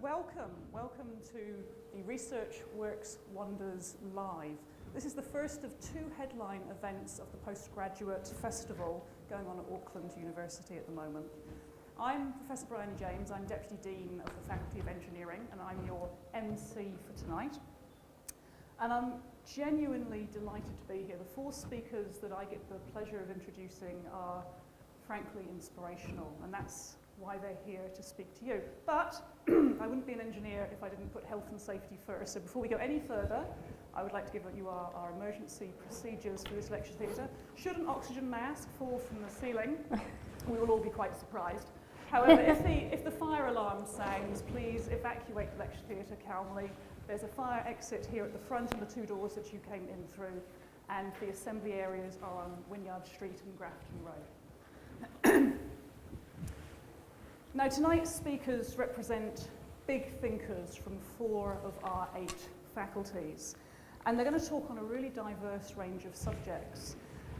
welcome to the Research Works Wonders Live. This is the first of two headline events of the Postgraduate Festival going on at Auckland University at the moment. I'm Professor Bryony James, I'm Deputy Dean of the Faculty of Engineering, and I'm your MC for tonight. And I'm genuinely delighted to be here. The four speakers that I get the pleasure of introducing are frankly inspirational, and that's why they're here to speak to you. But I wouldn't be an engineer if I didn't put health and safety first. So before we go any further, I would like to give you our emergency procedures for this lecture theatre. Should an oxygen mask fall from the ceiling, we will all be quite surprised. However, if the fire alarm sounds, please evacuate the lecture theatre calmly. There's a fire exit here at the front and the two doors that you came in through, and the assembly areas are on Wynyard Street and Grafton Road. Now, tonight's speakers represent big thinkers from 4 of our 8 faculties, and they're going to talk on a really diverse range of subjects.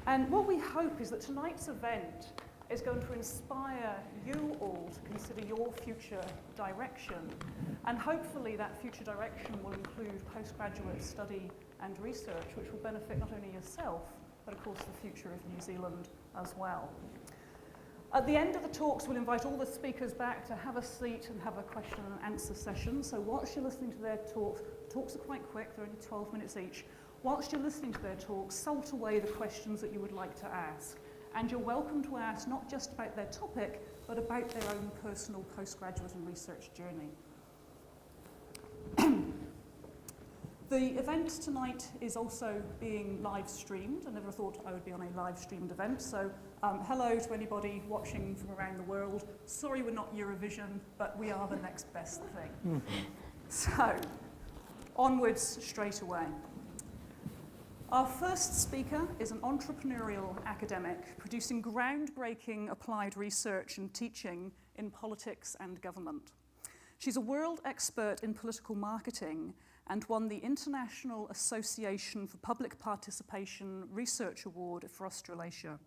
And what we hope is that tonight's event is going to inspire you all to consider your future direction, and hopefully that future direction will include postgraduate study and research, which will benefit not only yourself, but of course the future of New Zealand as well. At the end of the talks, we'll invite all the speakers back to have a seat and have a question and answer session. So whilst you're listening to their talks, the talks are quite quick, they're only 12 minutes each. Whilst you're listening to their talks, salt away the questions that you would like to ask. And you're welcome to ask not just about their topic, but about their own personal postgraduate and research journey. The event tonight is also being live streamed. I never thought I would be on a live streamed event, so hello to anybody watching from around the world. Sorry we're not Eurovision, but we are the next best thing. So, onwards straight away. Our first speaker is an entrepreneurial academic producing groundbreaking applied research and teaching in politics and government. She's a world expert in political marketing and won the International Association for Public Participation Research Award for Australasia.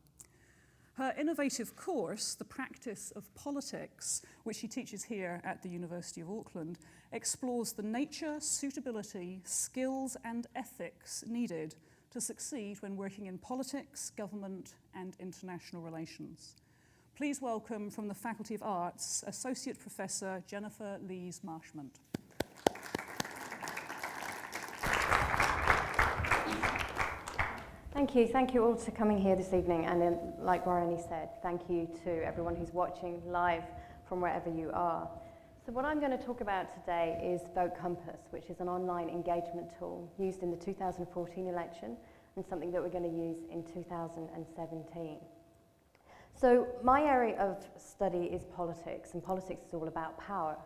Her innovative course, The Practice of Politics, which she teaches here at the University of Auckland, explores the nature, suitability, skills and ethics needed to succeed when working in politics, government and international relations. Please welcome from the Faculty of Arts, Associate Professor Jennifer Lees-Marshment. Thank you all for coming here this evening, and then, like Bryony said, thank you to everyone who's watching live from wherever you are. So what I'm going to talk about today is Vote Compass, which is an online engagement tool used in the 2014 election and something that we're going to use in 2017. So my area of study is politics, and politics is all about power.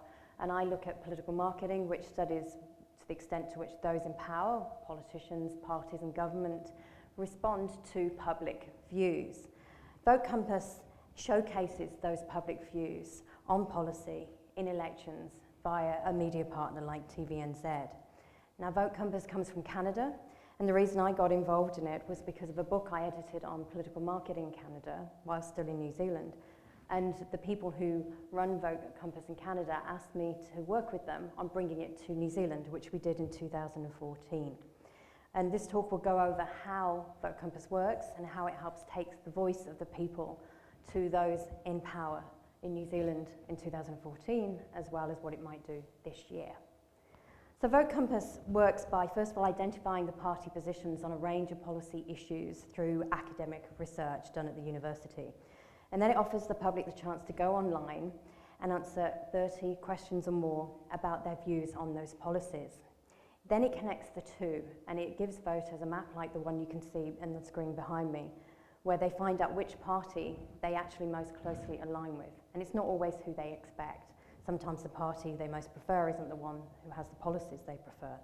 And I look at political marketing, which studies to the extent to which those in power, politicians, parties and government, respond to public views. Vote Compass showcases those public views on policy in elections via a media partner like TVNZ. Now, Vote Compass comes from Canada, and the reason I got involved in it was because of a book I edited on political marketing in Canada while still in New Zealand. And the people who run Vote Compass in Canada asked me to work with them on bringing it to New Zealand, which we did in 2014. And this talk will go over how Vote Compass works and how it helps take the voice of the people to those in power in New Zealand in 2014, as well as what it might do this year. So Vote Compass works by, first of all, identifying the party positions on a range of policy issues through academic research done at the university. And then it offers the public the chance to go online and answer 30 questions or more about their views on those policies. Then it connects the two, and it gives voters a map like the one you can see on the screen behind me, where they find out which party they actually most closely align with. And it's not always who they expect. Sometimes the party they most prefer isn't the one who has the policies they prefer.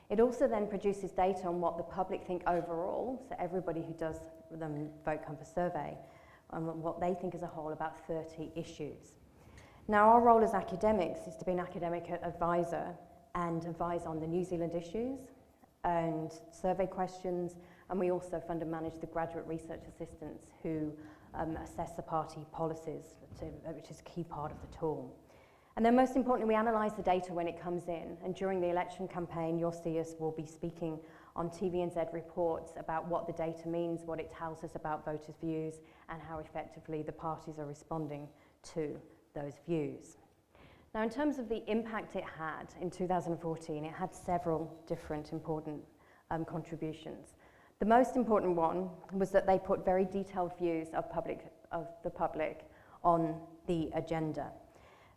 It also then produces data on what the public think overall, so everybody who does the Vote Compass survey, what they think as a whole about 30 issues. Now, our role as academics is to be an academic advisor and advise on the New Zealand issues and survey questions, and we also fund and manage the graduate research assistants who assess the party policies, which is a key part of the tool. And then most importantly, we analyse the data when it comes in. And during the election campaign, you'll see us will be speaking on TVNZ reports about what the data means, what it tells us about voters' views, and how effectively the parties are responding to those views. Now, in terms of the impact it had in 2014, it had several different important contributions. The most important one was that they put very detailed views of the public on the agenda.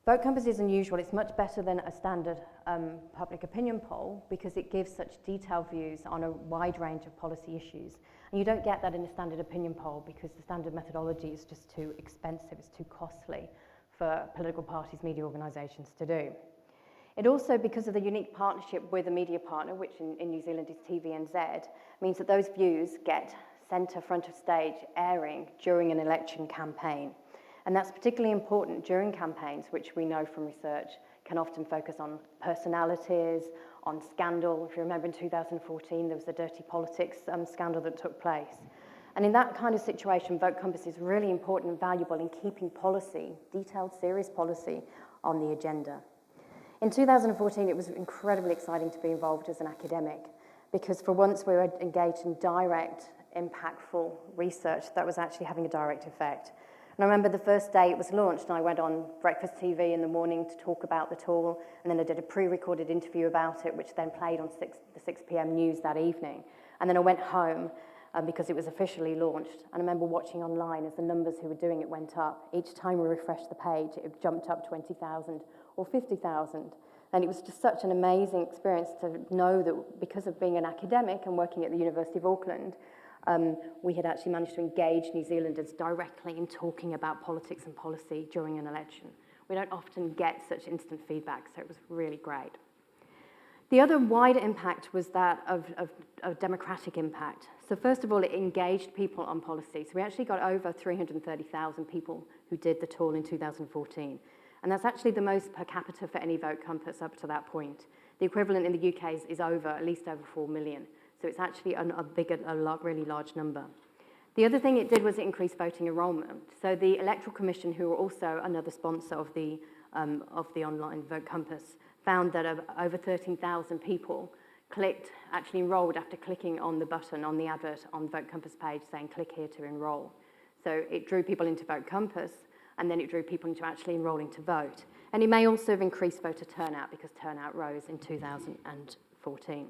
Vote Compass is unusual. It's much better than a standard public opinion poll because it gives such detailed views on a wide range of policy issues. And you don't get that in a standard opinion poll because the standard methodology is just too expensive, it's too costly for political parties, media organisations to do. It also, because of the unique partnership with a media partner, which in New Zealand is TVNZ, means that those views get centre front of stage airing during an election campaign. And that's particularly important during campaigns, which we know from research can often focus on personalities, on scandal. If you remember in 2014, there was the dirty politics scandal that took place. And in that kind of situation, Vote Compass is really important and valuable in keeping policy, detailed, serious policy, on the agenda. In 2014, it was incredibly exciting to be involved as an academic because for once we were engaged in direct, impactful research that was actually having a direct effect. And I remember the first day it was launched, and I went on Breakfast TV in the morning to talk about the tool, and then I did a pre-recorded interview about it, which then played on the 6 p.m. news that evening. And then I went home because it was officially launched, and I remember watching online as the numbers who were doing it went up. Each time we refreshed the page, it jumped up 20,000 or 50,000. And it was just such an amazing experience to know that because of being an academic and working at the University of Auckland, we had actually managed to engage New Zealanders directly in talking about politics and policy during an election. We don't often get such instant feedback, so it was really great. The other wider impact was that of democratic impact. So first of all, it engaged people on policy. So we actually got over 330,000 people who did the tool in 2014. And that's actually the most per capita for any Vote Compass up to that point. The equivalent in the UK is at least over 4 million. So it's actually a really large number. The other thing it did was it increased voting enrolment. So the Electoral Commission, who are also another sponsor of the online Vote Compass, found that over 13,000 people actually enrolled after clicking on the button on the advert on the Vote Compass page saying click here to enroll. So it drew people into Vote Compass, and then it drew people into actually enrolling to vote. And it may also have increased voter turnout because turnout rose in 2014.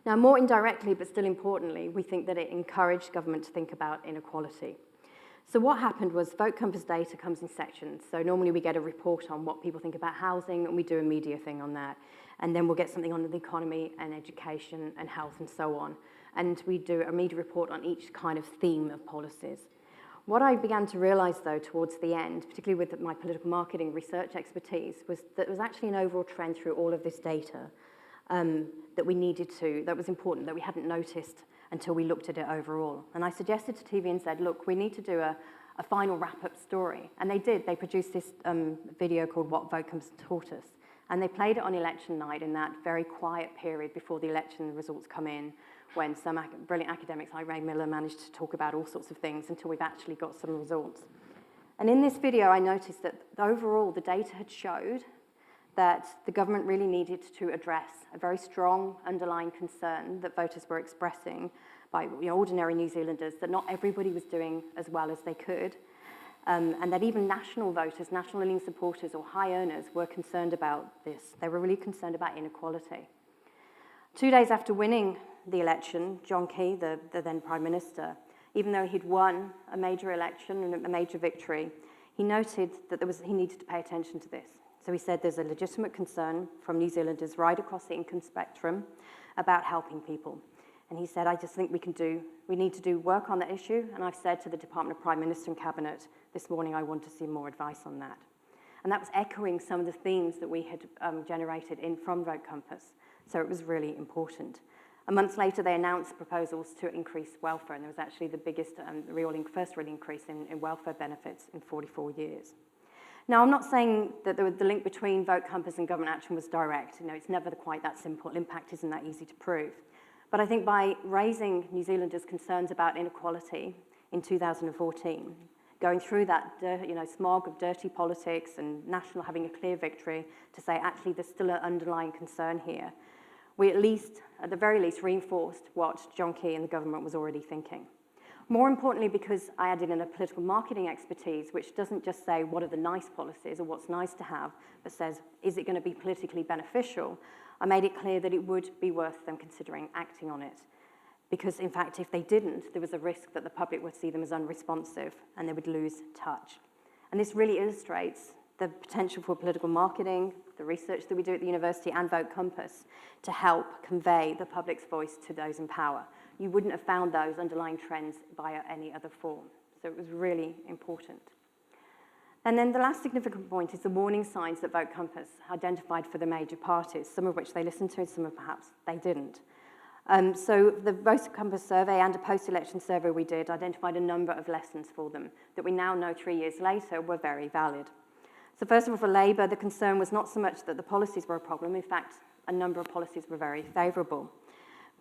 Now, more indirectly, but still importantly, we think that it encouraged government to think about inequality. So what happened was Vote Compass data comes in sections. So normally we get a report on what people think about housing, and we do a media thing on that. And then we'll get something on the economy and education and health and so on. And we do a media report on each kind of theme of policies. What I began to realise, though, towards the end, particularly with my political marketing research expertise, was that there was actually an overall trend through all of this data that was important, that we hadn't noticed until we looked at it overall. And I suggested to TV and said, look, we need to do a final wrap-up story. And they did. They produced this video called What Vote Compass Taught Us. And they played it on election night in that very quiet period before the election results come in, when some brilliant academics like Ray Miller managed to talk about all sorts of things until we've actually got some results. And in this video, I noticed that overall the data had showed that the government really needed to address a very strong underlying concern that voters were expressing by ordinary New Zealanders, that not everybody was doing as well as they could, and that even national voters, national leaning supporters or high earners were concerned about this. They were really concerned about inequality. 2 days after winning the election, John Key, the then Prime Minister, even though he'd won a major election and a major victory, he noted that he needed to pay attention to this. So he said there's a legitimate concern from New Zealanders right across the income spectrum about helping people. And he said, I just think we need to do work on that issue. And I've said to the Department of Prime Minister and Cabinet this morning, I want to see more advice on that. And that was echoing some of the themes that we had generated from Vote Compass. So it was really important. A month later, they announced proposals to increase welfare. And there was actually the biggest, first real increase in welfare benefits in 44 years. Now, I'm not saying that the link between Vote Compass and government action was direct. It's never quite that simple. Impact isn't that easy to prove. But I think by raising New Zealanders' concerns about inequality in 2014, going through that smog of dirty politics and National having a clear victory to say, actually, there's still an underlying concern here. We at the very least, reinforced what John Key and the government was already thinking. More importantly, because I added in a political marketing expertise, which doesn't just say what are the nice policies or what's nice to have, but says, is it going to be politically beneficial? I made it clear that it would be worth them considering acting on it. Because, in fact, if they didn't, there was a risk that the public would see them as unresponsive and they would lose touch. And this really illustrates the potential for political marketing, the research that we do at the university, and Vote Compass to help convey the public's voice to those in power. You wouldn't have found those underlying trends via any other form. So it was really important. And then the last significant point is the warning signs that Vote Compass identified for the major parties, some of which they listened to, some of perhaps they didn't. So the Vote Compass survey and a post-election survey we did identified a number of lessons for them that we now know 3 years later were very valid. So first of all, for Labour, the concern was not so much that the policies were a problem. In fact, a number of policies were very favourable.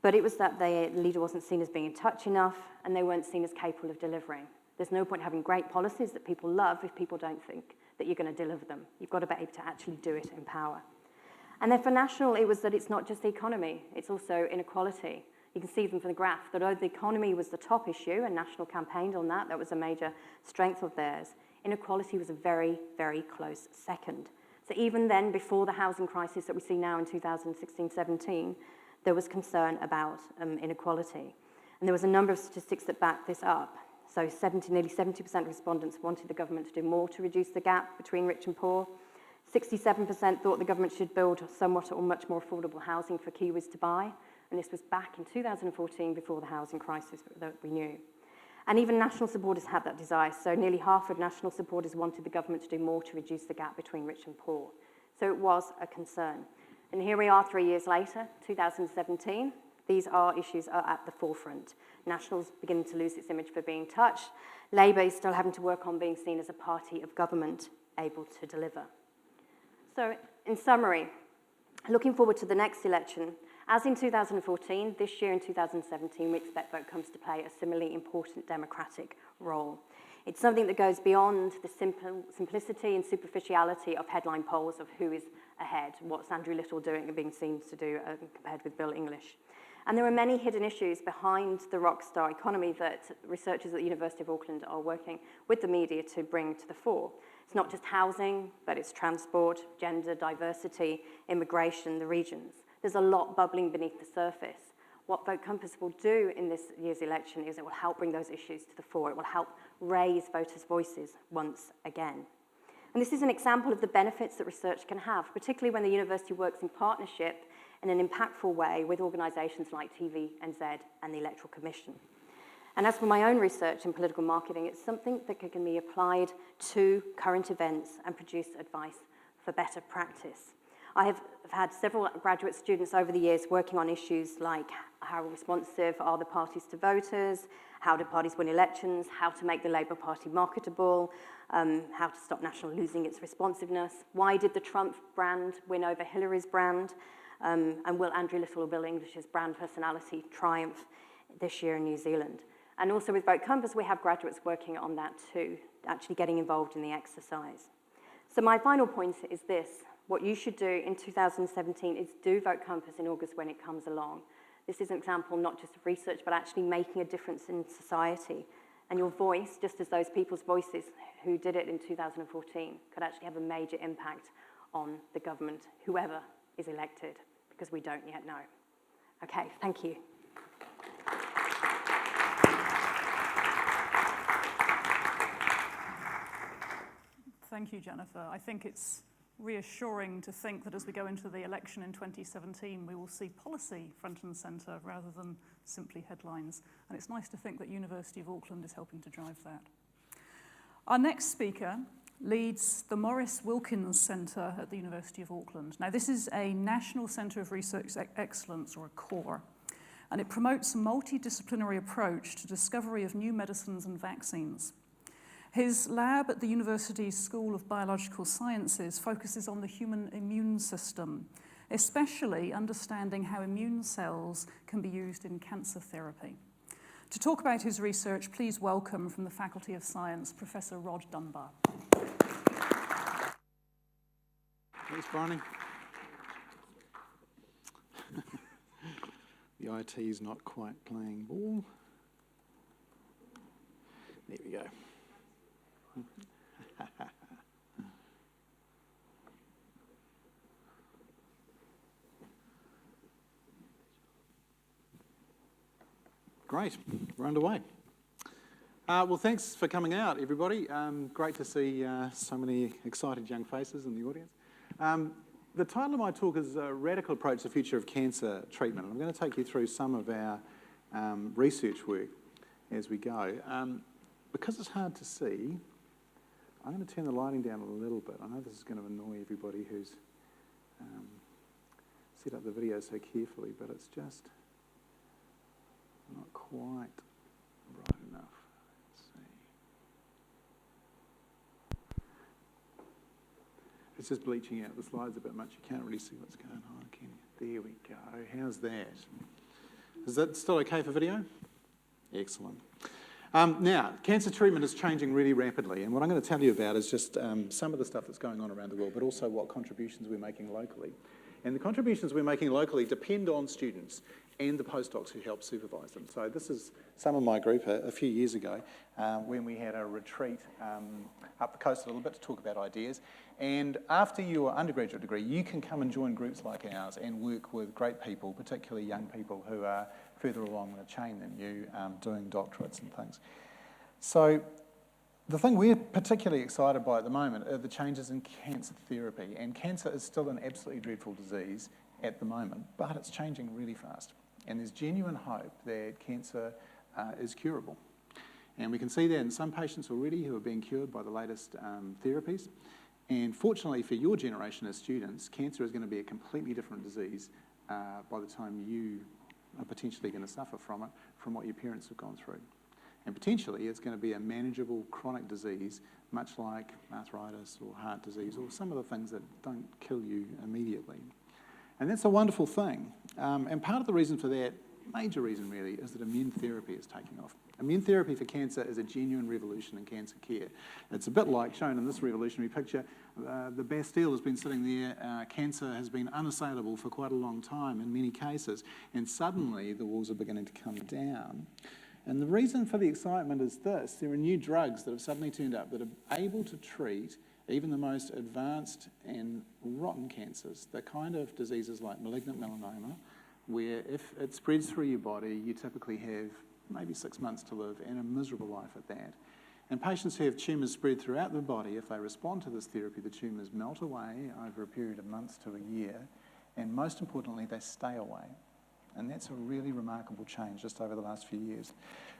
But it was that the leader wasn't seen as being in touch enough, and they weren't seen as capable of delivering. There's no point having great policies that people love if people don't think that you're going to deliver them. You've got to be able to actually do it in power. And then for National, it was that it's not just the economy, it's also inequality. You can see from the graph that although the economy was the top issue, and National campaigned on that, that was a major strength of theirs, inequality was a very, very close second. So even then, before the housing crisis that we see now in 2016-17, there was concern about inequality. And there was a number of statistics that backed this up. So nearly 70% of respondents wanted the government to do more to reduce the gap between rich and poor. 67% thought the government should build somewhat or much more affordable housing for Kiwis to buy. And this was back in 2014, before the housing crisis that we knew. And even National supporters had that desire. So nearly half of National supporters wanted the government to do more to reduce the gap between rich and poor. So it was a concern. And here we are 3 years later, 2017. These issues are at the forefront. National's beginning to lose its image for being touched. Labour is still having to work on being seen as a party of government able to deliver. So in summary, looking forward to the next election, as in 2014, this year in 2017, we expect Vote Compass to play a similarly important democratic role. It's something that goes beyond the simplicity and superficiality of headline polls of who is ahead, what's Andrew Little doing and being seen to do compared with Bill English. And there are many hidden issues behind the rockstar economy that researchers at the University of Auckland are working with the media to bring to the fore. It's not just housing, but it's transport, gender, diversity, immigration, the regions. There's a lot bubbling beneath the surface. What Vote Compass will do in this year's election is it will help bring those issues to the fore. It will help raise voters' voices once again. And this is an example of the benefits that research can have, particularly when the university works in partnership in an impactful way with organisations like TVNZ and the Electoral Commission. And as for my own research in political marketing, it's something that can be applied to current events and produce advice for better practice. I have had several graduate students over the years working on issues like how responsive are the parties to voters, how do parties win elections, how to make the Labour Party marketable, how to stop National losing its responsiveness, why did the Trump brand win over Hillary's brand, and will Andrew Little or Bill English's brand personality triumph this year in New Zealand? And also with Vote Compass, we have graduates working on that too, actually getting involved in the exercise. So my final point is this. What you should do in 2017 is do Vote Compass in August when it comes along. This is an example not just of research, but actually making a difference in society. And your voice, just as those people's voices who did it in 2014, could actually have a major impact on the government, whoever is elected, because we don't yet know. Okay, thank you. Thank you, Jennifer. I think it's reassuring to think that as we go into the election in 2017, we will see policy front and centre rather than simply headlines. And it's nice to think that University of Auckland is helping to drive that. Our next speaker leads the Maurice Wilkins Centre at the University of Auckland. Now, this is a National Centre of Research Excellence, or a CORE, and it promotes a multidisciplinary approach to discovery of new medicines and vaccines. His lab at the university's School of Biological Sciences focuses on the human immune system, especially understanding how immune cells can be used in cancer therapy. To talk about his research, please welcome from the Faculty of Science, Professor Rod Dunbar. Thanks, Barney. The IT is not quite playing ball. There we go. Great, we're underway. Well, thanks for coming out, everybody. Great to see so many excited young faces in the audience. The title of my talk is A Radical Approach to the Future of Cancer Treatment. I'm going to take you through some of our research work as we go. Because it's hard to see, I'm going to turn the lighting down a little bit. I know this is going to annoy everybody who's set up the video so carefully, but it's just not quite bright enough. Let's see. It's just bleaching out the slides a bit much. You can't really see what's going on, can you? There we go. How's that? Is that still okay for video? Excellent. Now, cancer treatment is changing really rapidly, and what I'm going to tell you about is just some of the stuff that's going on around the world, but also what contributions we're making locally. And the contributions we're making locally depend on students and the postdocs who help supervise them. So this is some of my group a few years ago when we had a retreat up the coast a little bit to talk about ideas. And after your undergraduate degree, you can come and join groups like ours and work with great people, particularly young people who are further along the chain than you, doing doctorates and things. So the thing we're particularly excited by at the moment are the changes in cancer therapy. And cancer is still an absolutely dreadful disease at the moment, but it's changing really fast. And there's genuine hope that cancer is curable. And we can see that in some patients already who are being cured by the latest therapies. And fortunately for your generation as students, cancer is going to be a completely different disease by the time you are potentially going to suffer from it, from what your parents have gone through. And potentially it's going to be a manageable chronic disease, much like arthritis or heart disease or some of the things that don't kill you immediately. And that's a wonderful thing. And part of the reason for that, major reason really, is that immune therapy is taking off. Immune therapy for cancer is a genuine revolution in cancer care. It's a bit like shown in this revolutionary picture. The Bastille has been sitting there. Cancer has been unassailable for quite a long time in many cases. And suddenly the walls are beginning to come down. And the reason for the excitement is this. There are new drugs that have suddenly turned up that are able to treat even the most advanced and rotten cancers, the kind of diseases like malignant melanoma, where if it spreads through your body, you typically have maybe 6 months to live and a miserable life at that. And patients who have tumours spread throughout the body, if they respond to this therapy, the tumours melt away over a period of months to a year, and most importantly, they stay away. And that's a really remarkable change just over the last few years.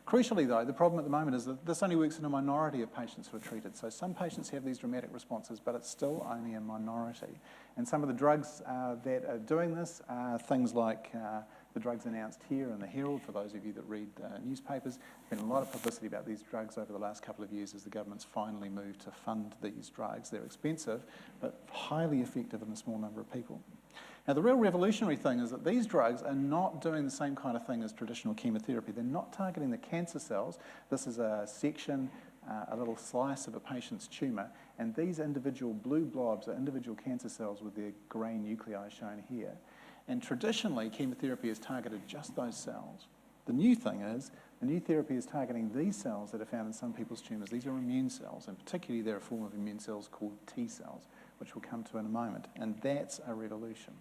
Crucially though, the problem at the moment is that this only works in a minority of patients who are treated. So some patients have these dramatic responses, but it's still only a minority. And some of the drugs that are doing this are things like the drugs announced here in the Herald, for those of you that read newspapers. There's been a lot of publicity about these drugs over the last couple of years as the government's finally moved to fund these drugs. They're expensive, but highly effective in a small number of people. Now, the real revolutionary thing is that these drugs are not doing the same kind of thing as traditional chemotherapy. They're not targeting the cancer cells. This is a section, a little slice of a patient's tumour, and these individual blue blobs are individual cancer cells with their grey nuclei shown here. And traditionally, chemotherapy has targeted just those cells. The new thing is, the new therapy is targeting these cells that are found in some people's tumours. These are immune cells, and particularly they're a form of immune cells called T cells, which we'll come to in a moment. And that's a revolution.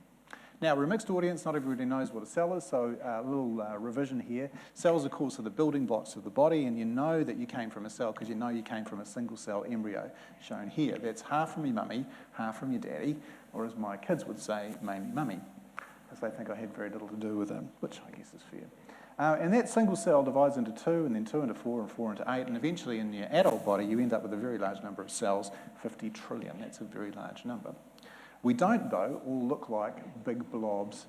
Now, we're a mixed audience, not everybody knows what a cell is, so a little revision here. Cells, of course, are the building blocks of the body, and you know that you came from a cell because you know you came from a single cell embryo, shown here. That's half from your mummy, half from your daddy, or as my kids would say, mainly mummy, because they think I had very little to do with them, which I guess is fair. And that single cell divides into 2, and then 2 into 4, and 4 into 8, and eventually in your adult body you end up with a very large number of cells, 50 trillion. That's a very large number. We don't, though, all look like big blobs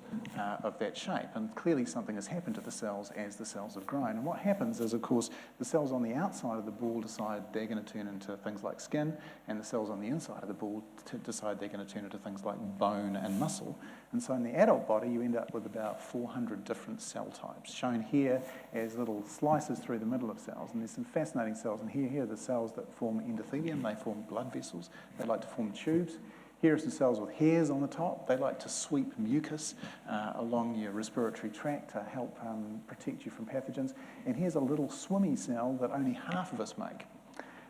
of that shape, and clearly something has happened to the cells as the cells have grown. And what happens is, of course, the cells on the outside of the ball decide they're going to turn into things like skin, and the cells on the inside of the ball decide they're going to turn into things like bone and muscle. And so in the adult body, you end up with about 400 different cell types, shown here as little slices through the middle of cells. And there's some fascinating cells. And here are the cells that form endothelium. They form blood vessels. They like to form tubes. Here are some cells with hairs on the top. They like to sweep mucus along your respiratory tract to help protect you from pathogens. And here's a little swimmy cell that only half of us make.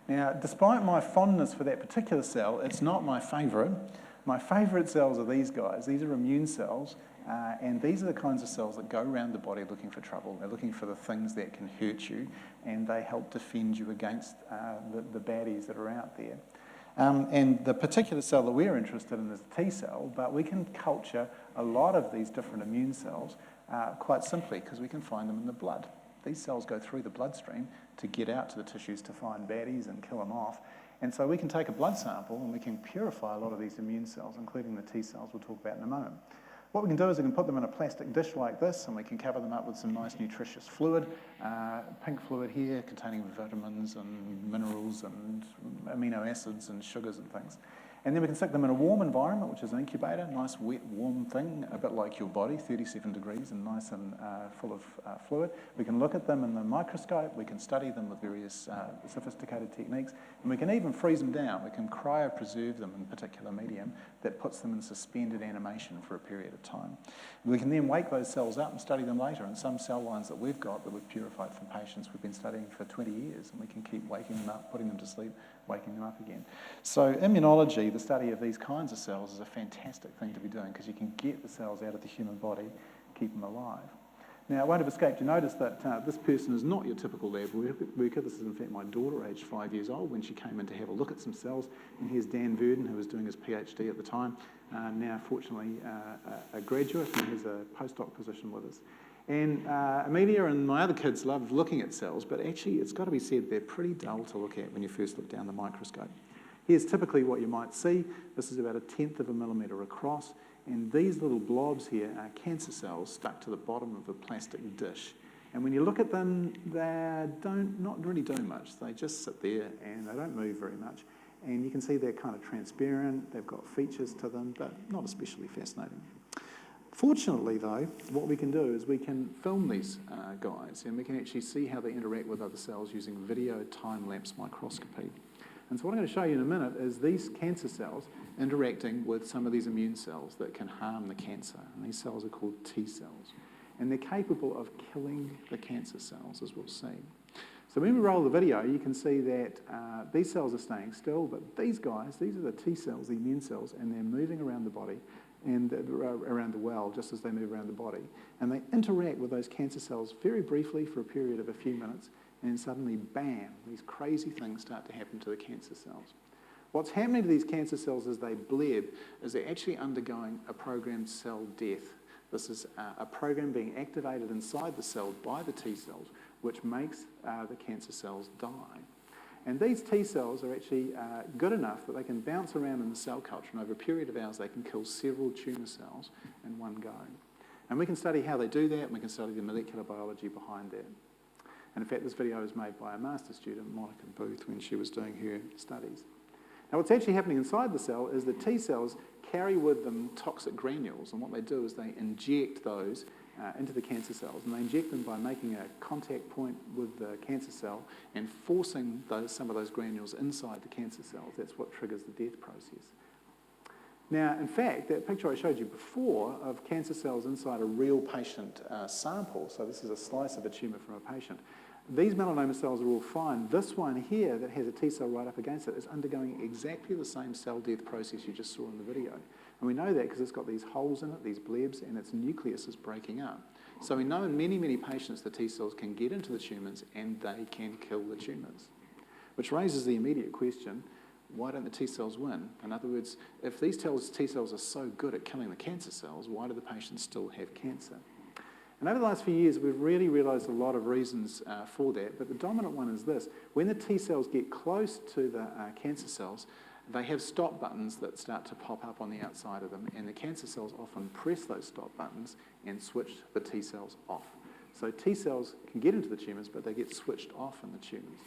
Now, despite my fondness for that particular cell, it's not my favourite. My favourite cells are these guys. These are immune cells, and these are the kinds of cells that go around the body looking for trouble. They're looking for the things that can hurt you, and they help defend you against the baddies that are out there. And the particular cell that we're interested in is the T cell, but we can culture a lot of these different immune cells quite simply because we can find them in the blood. These cells go through the bloodstream to get out to the tissues to find baddies and kill them off. And so we can take a blood sample and we can purify a lot of these immune cells, including the T cells we'll talk about in a moment. What we can do is we can put them in a plastic dish like this, and we can cover them up with some nice nutritious fluid, pink fluid here containing vitamins and minerals and amino acids and sugars and things. And then we can stick them in a warm environment, which is an incubator, nice wet warm thing, a bit like your body, 37 degrees and nice and full of fluid. We can look at them in the microscope, we can study them with various sophisticated techniques, and we can even freeze them down. We can cryopreserve them in a particular medium that puts them in suspended animation for a period of time. We can then wake those cells up and study them later, and some cell lines that we've got that we've purified from patients we've been studying for 20 years, and we can keep waking them up, putting them to sleep, waking them up again. So immunology, the study of these kinds of cells, is a fantastic thing to be doing because you can get the cells out of the human body, keep them alive. Now, it won't have escaped you notice that this person is not your typical lab worker. This is, in fact, my daughter, aged 5 years old, when she came in to have a look at some cells. And here's Dan Verdon, who was doing his PhD at the time, now, fortunately, a graduate, and has a postdoc position with us. And Amelia and my other kids love looking at cells, but actually, it's got to be said, they're pretty dull to look at when you first look down the microscope. Here's typically what you might see. This is about 1/10 of a millimetre across, and these little blobs here are cancer cells stuck to the bottom of a plastic dish. And when you look at them, they not really do much. They just sit there and they don't move very much. And you can see they're kind of transparent, they've got features to them, but not especially fascinating. Fortunately, though, what we can do is we can film these guys, and we can actually see how they interact with other cells using video time-lapse microscopy. And so what I'm going to show you in a minute is these cancer cells interacting with some of these immune cells that can harm the cancer. And these cells are called T cells. And they're capable of killing the cancer cells, as we'll see. So when we roll the video, you can see that these cells are staying still, but these guys, these are the T cells, the immune cells, and they're moving around the body and around the well, just as they move around the body. And they interact with those cancer cells very briefly for a period of a few minutes, and then suddenly, bam, these crazy things start to happen to the cancer cells. What's happening to these cancer cells as they bleb is they're actually undergoing a programmed cell death. This is a program being activated inside the cell by the T cells, which makes the cancer cells die. And these T cells are actually good enough that they can bounce around in the cell culture, and over a period of hours they can kill several tumour cells in one go. And we can study how they do that, and we can study the molecular biology behind that. And in fact, this video was made by a master's student, Monica Booth, when she was doing her studies. Now, what's actually happening inside the cell is the T cells carry with them toxic granules, and what they do is they inject those into the cancer cells, and they inject them by making a contact point with the cancer cell and forcing some of those granules inside the cancer cells. That's what triggers the death process. Now, in fact, that picture I showed you before of cancer cells inside a real patient sample, so this is a slice of a tumour from a patient, these melanoma cells are all fine. This one here that has a T cell right up against it is undergoing exactly the same cell death process you just saw in the video. And we know that because it's got these holes in it, these blebs, and its nucleus is breaking up. So we know in many, many patients the T cells can get into the tumours and they can kill the tumours. Which raises the immediate question, why don't the T cells win? In other words, if these T cells are so good at killing the cancer cells, why do the patients still have cancer? And over the last few years, we've really realised a lot of reasons for that, but the dominant one is this. When the T cells get close to the cancer cells, they have stop buttons that start to pop up on the outside of them, and the cancer cells often press those stop buttons and switch the T cells off. So T cells can get into the tumours, but they get switched off in the tumours.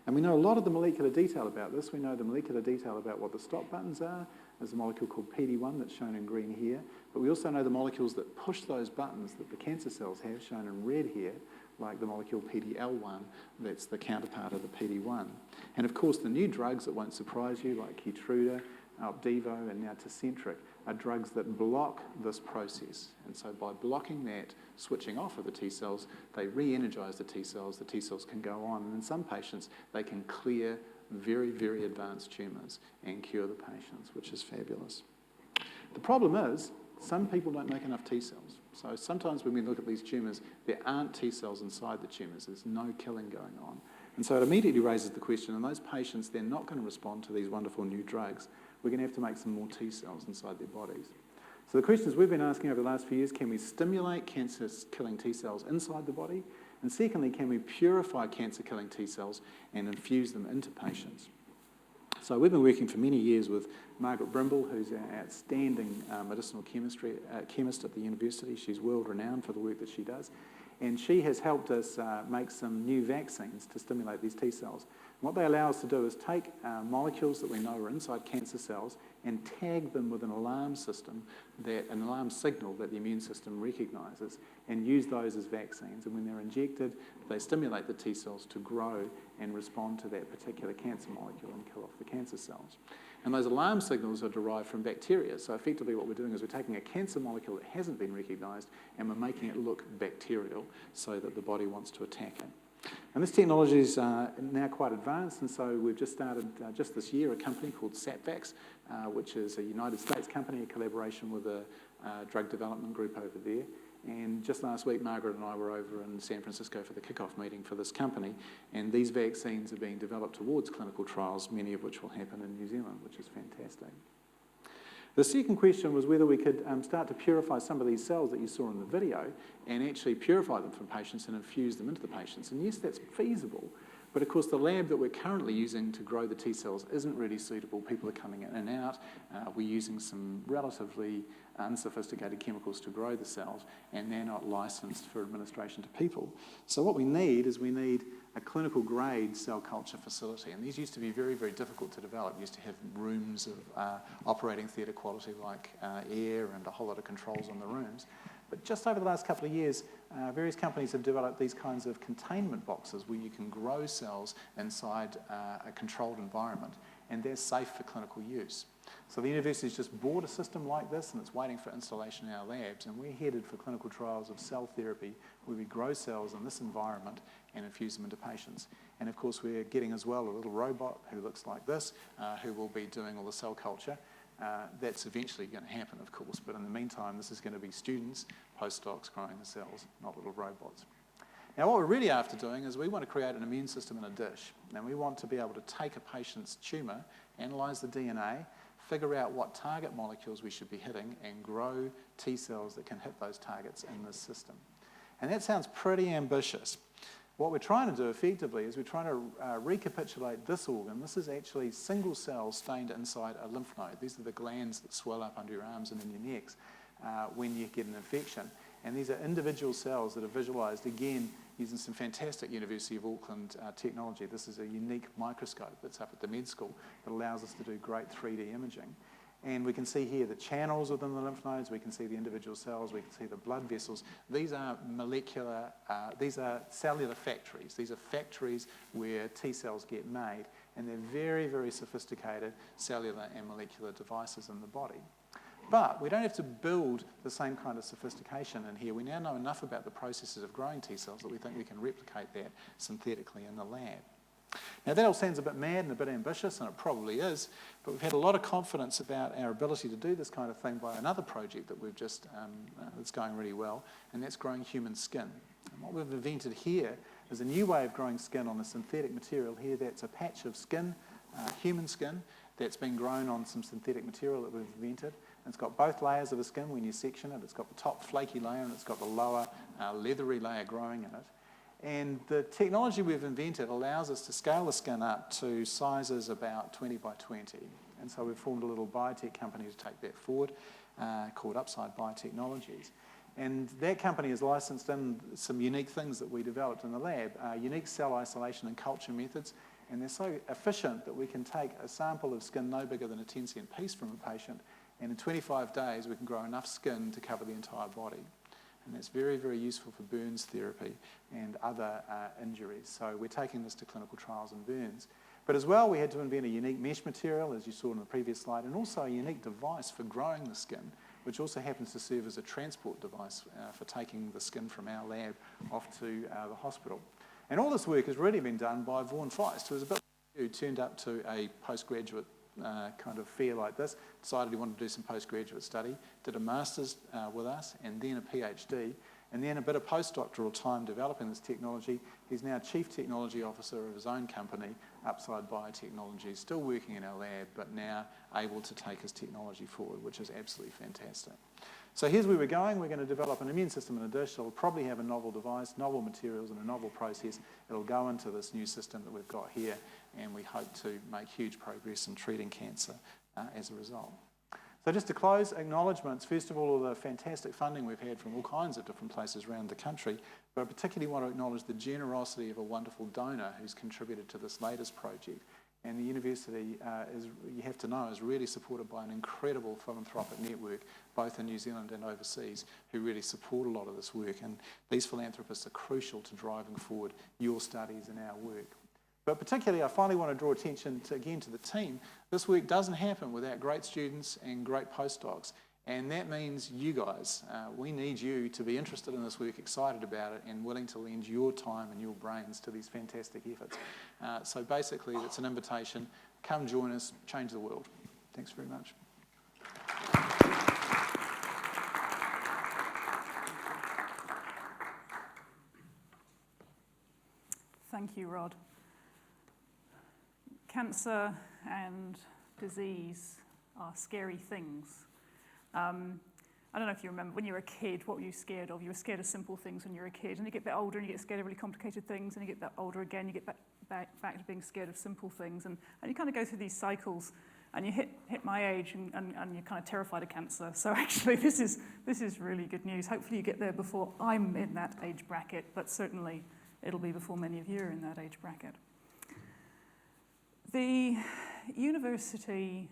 And we know a lot of the molecular detail about this. We know the molecular detail about what the stop buttons are. There's a molecule called PD-1 that's shown in green here. But we also know the molecules that push those buttons that the cancer cells have, shown in red here, like the molecule PD-L1, that's the counterpart of the PD-1. And of course, the new drugs that won't surprise you, like Keytruda, Opdivo, and now Tecentriq, are drugs that block this process. And so by blocking that switching off of the T cells, they re-energise the T cells can go on. And in some patients, they can clear very, very advanced tumours and cure the patients, which is fabulous. The problem is, some people don't make enough T cells. So sometimes when we look at these tumours, there aren't T cells inside the tumours. There's no killing going on. And so it immediately raises the question, in those patients, they're not going to respond to these wonderful new drugs. We're going to have to make some more T cells inside their bodies. So the questions we've been asking over the last few years, can we stimulate cancer-killing T cells inside the body? And secondly, can we purify cancer-killing T cells and infuse them into patients? So we've been working for many years with Margaret Brimble, who's our outstanding medicinal chemist at the university. She's world-renowned for the work that she does. And she has helped us make some new vaccines to stimulate these T cells. And what they allow us to do is take molecules that we know are inside cancer cells and tag them with an alarm system, an alarm signal that the immune system recognises, and use those as vaccines. And when they're injected, they stimulate the T cells to grow and respond to that particular cancer molecule and kill off the cancer cells. And those alarm signals are derived from bacteria. So effectively what we're doing is we're taking a cancer molecule that hasn't been recognised and we're making it look bacterial so that the body wants to attack it. And this technology is now quite advanced, and so we've just started, just this year, a company called SatVax, which is a United States company, a collaboration with a drug development group over there. And just last week, Margaret and I were over in San Francisco for the kickoff meeting for this company, and these vaccines are being developed towards clinical trials, many of which will happen in New Zealand, which is fantastic. The second question was whether we could start to purify some of these cells that you saw in the video and actually purify them from patients and infuse them into the patients. And yes, that's feasible, but of course the lab that we're currently using to grow the T cells isn't really suitable. People are coming in and out. We're using some relatively unsophisticated chemicals to grow the cells, and they're not licensed for administration to people. So what we need is a clinical grade cell culture facility, and these used to be very, very difficult to develop. You used to have rooms of operating theatre quality like air and a whole lot of controls on the rooms. But just over the last couple of years, various companies have developed these kinds of containment boxes where you can grow cells inside a controlled environment, and they're safe for clinical use. So the university's just bought a system like this, and it's waiting for installation in our labs, and we're headed for clinical trials of cell therapy where we grow cells in this environment and infuse them into patients. And of course we're getting as well a little robot who looks like this, who will be doing all the cell culture. That's eventually going to happen, of course, but in the meantime this is going to be students, postdocs growing the cells, not little robots. Now what we're really after doing is we want to create an immune system in a dish, and we want to be able to take a patient's tumour, analyse the DNA, figure out what target molecules we should be hitting, and grow T cells that can hit those targets in this system. And that sounds pretty ambitious. What we're trying to do effectively is we're trying to recapitulate this organ. This is actually single cells stained inside a lymph node. These are the glands that swell up under your arms and in your necks when you get an infection. And these are individual cells that are visualised, again, using some fantastic University of Auckland technology. This is a unique microscope that's up at the med school that allows us to do great 3D imaging. And we can see here the channels within the lymph nodes, we can see the individual cells, we can see the blood vessels. These are these are cellular factories. These are factories where T cells get made, and they're very, very sophisticated cellular and molecular devices in the body. But we don't have to build the same kind of sophistication in here. We now know enough about the processes of growing T cells that we think we can replicate that synthetically in the lab. Now that all sounds a bit mad and a bit ambitious, and it probably is, but we've had a lot of confidence about our ability to do this kind of thing by another project that we've just, that's going really well, and that's growing human skin. And what we've invented here is a new way of growing skin on a synthetic material here. That's a patch of skin, human skin, that's been grown on some synthetic material that we've invented. And it's got both layers of the skin when you section it. It's got the top flaky layer and it's got the lower leathery layer growing in it. And the technology we've invented allows us to scale the skin up to sizes about 20 by 20. And so we've formed a little biotech company to take that forward called Upside Biotechnologies. And that company is licensed in some unique things that we developed in the lab, unique cell isolation and culture methods, and they're so efficient that we can take a sample of skin no bigger than a 10-cent piece from a patient, and in 25 days we can grow enough skin to cover the entire body. And that's very, very useful for burns therapy and other injuries. So we're taking this to clinical trials in burns. But as well, we had to invent a unique mesh material, as you saw in the previous slide, and also a unique device for growing the skin, which also happens to serve as a transport device for taking the skin from our lab off to the hospital. And all this work has really been done by Vaughan Feist, who was a bit who turned up to a postgraduate kind of fair like this, decided he wanted to do some postgraduate study, did a master's with us, and then a PhD, and then a bit of postdoctoral time developing this technology. He's now Chief Technology Officer of his own company, Upside Biotechnologies, still working in our lab, but now able to take his technology forward, which is absolutely fantastic. So here's where we're going. We're going to develop an immune system in a dish. It'll probably have a novel device, novel materials, and a novel process. It'll go into this new system that we've got here, and we hope to make huge progress in treating cancer as a result. So just to close, acknowledgements. First of all the fantastic funding we've had from all kinds of different places around the country, but I particularly want to acknowledge the generosity of a wonderful donor who's contributed to this latest project. And the university, you have to know, is really supported by an incredible philanthropic network, both in New Zealand and overseas, who really support a lot of this work. And these philanthropists are crucial to driving forward your studies and our work. But particularly, I finally want to draw attention again to the team. This work doesn't happen without great students and great postdocs. And that means you guys. We need you to be interested in this work, excited about it, and willing to lend your time and your brains to these fantastic efforts. So basically, it's an invitation. Come join us, change the world. Thanks very much. Thank you, Rod. Cancer and disease are scary things. I don't know if you remember, when you were a kid, what were you scared of? You were scared of simple things when you were a kid, and you get a bit older and you get scared of really complicated things, and you get a bit older again, you get back to being scared of simple things, and you kind of go through these cycles, and you hit my age, and you're kind of terrified of cancer. So actually, this is really good news. Hopefully you get there before I'm in that age bracket, but certainly it'll be before many of you are in that age bracket. The university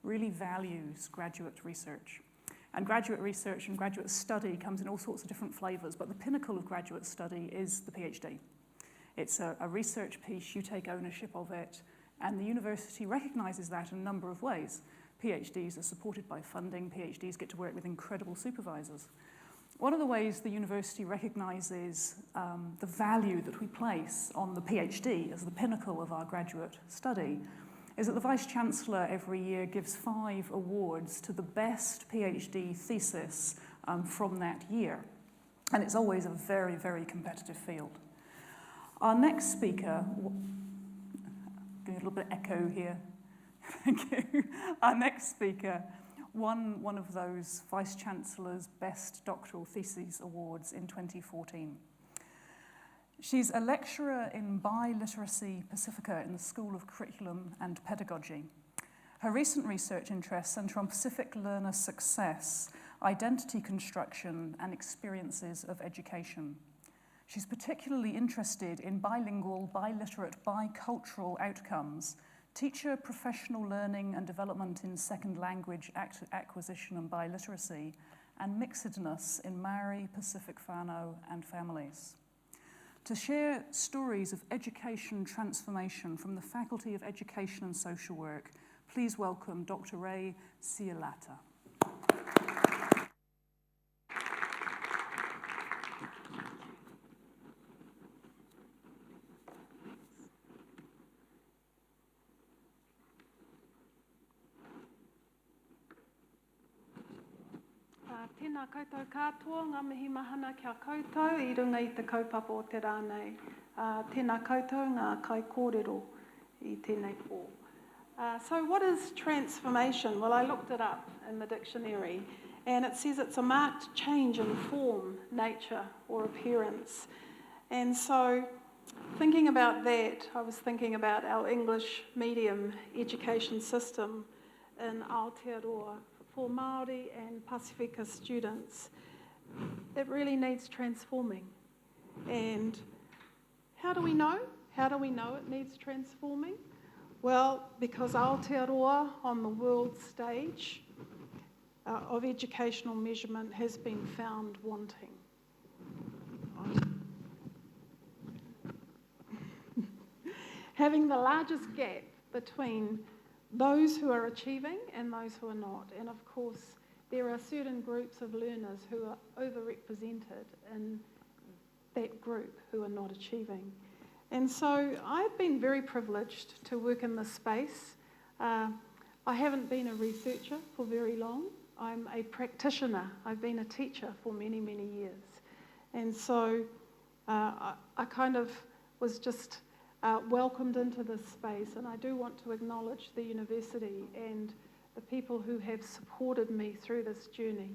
really values graduate research. And graduate study comes in all sorts of different flavours, but the pinnacle of graduate study is the PhD. It's a research piece, you take ownership of it, and the university recognises that in a number of ways. PhDs are supported by funding, PhDs get to work with incredible supervisors. One of the ways the university recognises the value that we place on the PhD as the pinnacle of our graduate study is that the Vice-Chancellor every year gives 5 awards to the best PhD thesis from that year. And it's always a very, very competitive field. Our next speaker, getting a little bit of echo here. Thank you. Our next speaker won one of those Vice-Chancellor's Best Doctoral Theses Awards in 2014. She's a lecturer in Biliteracy Pacifica in the School of Curriculum and Pedagogy. Her recent research interests centre on Pacific learner success, identity construction, and experiences of education. She's particularly interested in bilingual, biliterate, bicultural outcomes, teacher professional learning and development in second language acquisition and biliteracy, and mixedness in Maori, Pacific whānau, and families. To share stories of education transformation from the Faculty of Education and Social Work, please welcome Dr Rae Si. Tēnā koutou katoa, ngā mihi mahana kia koutou, I runga I te kaupapa o te rānei. Tēnā koutou, ngā kai kōrero I tēnei pō. So what is transformation? Well, I looked it up in the dictionary, and it says it's a marked change in form, nature, or appearance. And so thinking about that, I was thinking about our English medium education system, in Aotearoa for Māori and Pasifika students, it really needs transforming. And how do we know? How do we know it needs transforming? Well, because Aotearoa on the world stage of educational measurement has been found wanting. Having the largest gap between those who are achieving and those who are not. And of course, there are certain groups of learners who are overrepresented in that group who are not achieving. And so I've been very privileged to work in this space. I haven't been a researcher for very long. I'm a practitioner. I've been a teacher for many, many years. And so I kind of was just welcomed into this space, and I do want to acknowledge the university and the people who have supported me through this journey,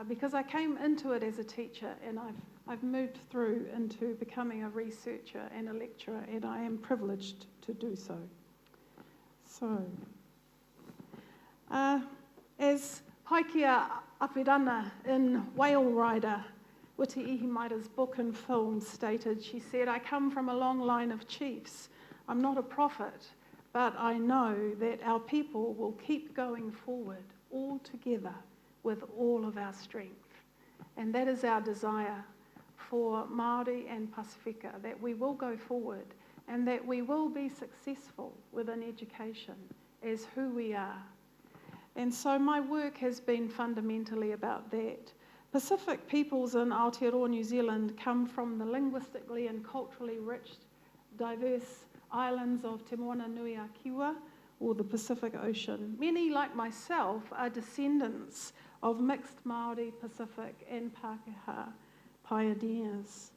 because I came into it as a teacher, and I've moved through into becoming a researcher and a lecturer, and I am privileged to do so. So, as Paikia Apirana in Whale Rider, Witi Ihimaita's book and film stated, she said, "I come from a long line of chiefs. I'm not a prophet, but I know that our people will keep going forward all together with all of our strength." And that is our desire for Māori and Pasifika, that we will go forward and that we will be successful within education as who we are. And so my work has been fundamentally about that. Pacific peoples in Aotearoa, New Zealand come from the linguistically and culturally rich, diverse islands of Te Moana Nui a Kiwa, or the Pacific Ocean. Many, like myself, are descendants of mixed Māori, Pacific and Pākehā pioneers.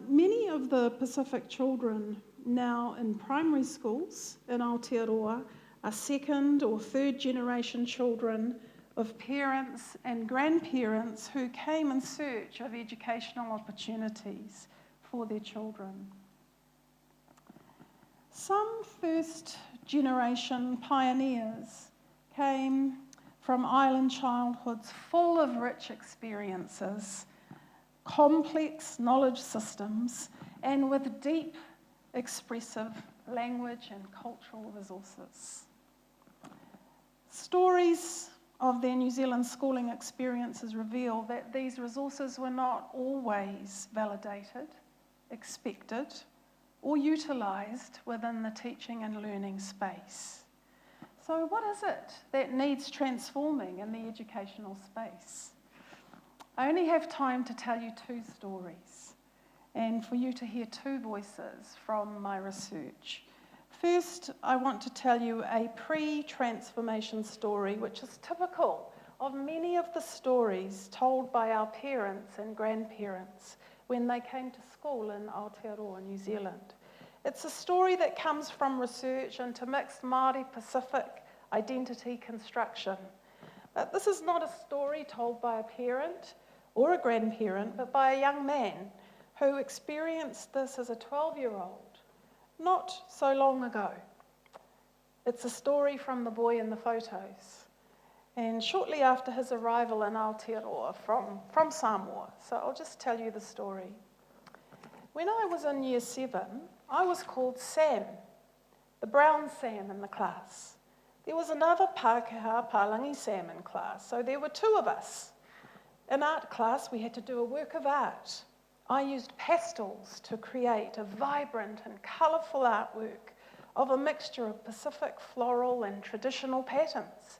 Many of the Pacific children now in primary schools in Aotearoa are second or third generation children of parents and grandparents who came in search of educational opportunities for their children. Some first generation pioneers came from island childhoods full of rich experiences, complex knowledge systems, and with deep expressive language and cultural resources. Stories of their New Zealand schooling experiences reveal that these resources were not always validated, expected, or utilised within the teaching and learning space. So what is it that needs transforming in the educational space? I only have time to tell you two stories and for you to hear two voices from my research. First, I want to tell you a pre-transformation story, which is typical of many of the stories told by our parents and grandparents when they came to school in Aotearoa, New Zealand. It's a story that comes from research into mixed Māori Pacific identity construction. But this is not a story told by a parent or a grandparent, but by a young man who experienced this as a 12-year-old not so long ago. It's a story from the boy in the photos, and shortly after his arrival in Aotearoa from Samoa. So I'll just tell you the story. When I was in year 7, I was called Sam, the brown Sam in the class. There was another Pākehā Pālangi Sam in class, so there were two of us. In art class, we had to do a work of art. I used pastels to create a vibrant and colourful artwork of a mixture of Pacific floral and traditional patterns.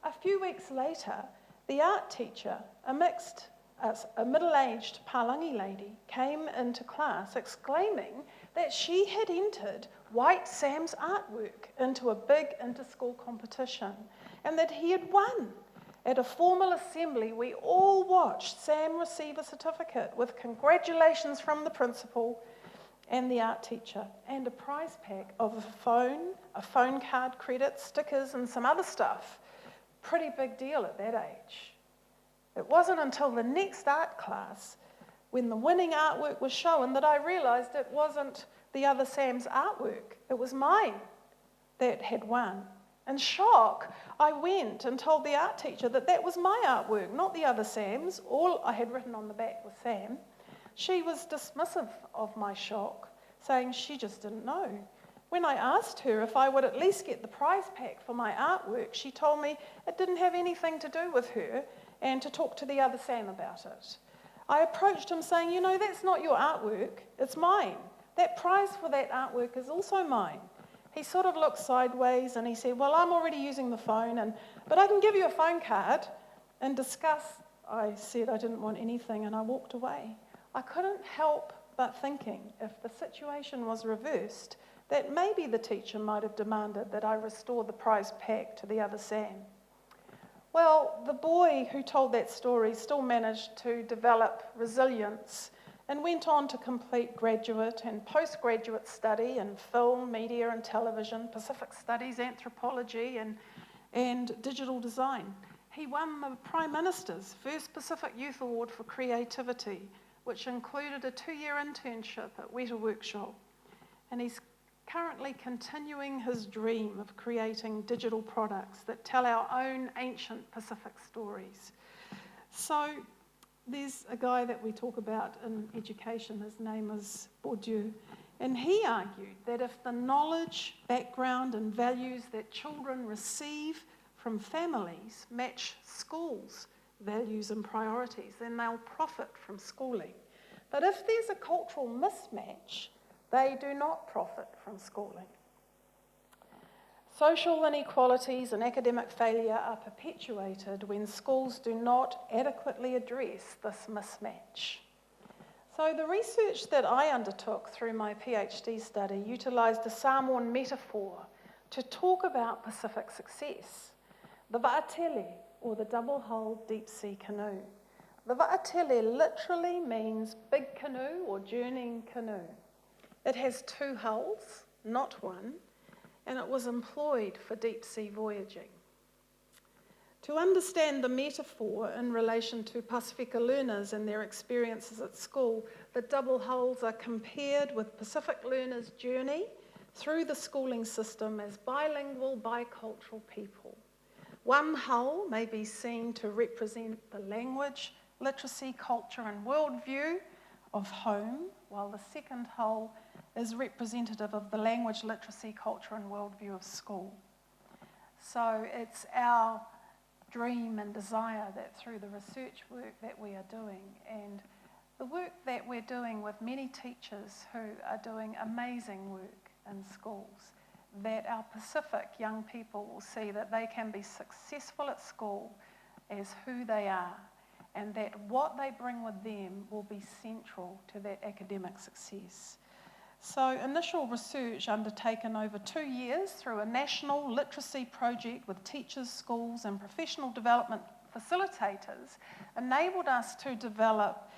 A few weeks later, the art teacher, a middle-aged Pālangi lady, came into class exclaiming that she had entered White Sam's artwork into a big inter-school competition and that he had won. At a formal assembly, we all watched Sam receive a certificate with congratulations from the principal and the art teacher, and a prize pack of a phone card credit, stickers, and some other stuff. Pretty big deal at that age. It wasn't until the next art class, when the winning artwork was shown, that I realised it wasn't the other Sam's artwork. It was mine that had won. In shock, I went and told the art teacher that that was my artwork, not the other Sam's. All I had written on the back was Sam. She was dismissive of my shock, saying she just didn't know. When I asked her if I would at least get the prize pack for my artwork, she told me it didn't have anything to do with her and to talk to the other Sam about it. I approached him saying, you know, that's not your artwork, it's mine. That prize for that artwork is also mine. He sort of looked sideways and he said, well, I'm already using the phone, but I can give you a phone card and discuss. I said I didn't want anything and I walked away. I couldn't help but thinking if the situation was reversed, that maybe the teacher might have demanded that I restore the prize pack to the other Sam. Well, the boy who told that story still managed to develop resilience and went on to complete graduate and postgraduate study in film, media and television, Pacific Studies, anthropology and digital design. He won the Prime Minister's first Pacific Youth Award for Creativity, which included a 2-year internship at Weta Workshop. And he's currently continuing his dream of creating digital products that tell our own ancient Pacific stories. So there's a guy that we talk about in education, his name is Bourdieu, and he argued that if the knowledge, background and values that children receive from families match schools' values and priorities, then they'll profit from schooling. But if there's a cultural mismatch, they do not profit from schooling. Social inequalities and academic failure are perpetuated when schools do not adequately address this mismatch. So the research that I undertook through my PhD study utilised a Samoan metaphor to talk about Pacific success, the va'atele, or the double-hulled deep-sea canoe. The va'atele literally means big canoe or journeying canoe. It has 2 hulls, not one, and it was employed for deep-sea voyaging. To understand the metaphor in relation to Pasifika learners and their experiences at school, the double hulls are compared with Pacific learners' journey through the schooling system as bilingual, bicultural people. One hull may be seen to represent the language, literacy, culture and worldview of home, while the second hull is representative of the language, literacy, culture and worldview of school. So it's our dream and desire that through the research work that we are doing and the work that we're doing with many teachers who are doing amazing work in schools, that our Pacific young people will see that they can be successful at school as who they are, and that what they bring with them will be central to that academic success. So initial research undertaken over 2 years through a national literacy project with teachers, schools and professional development facilitators enabled us to develop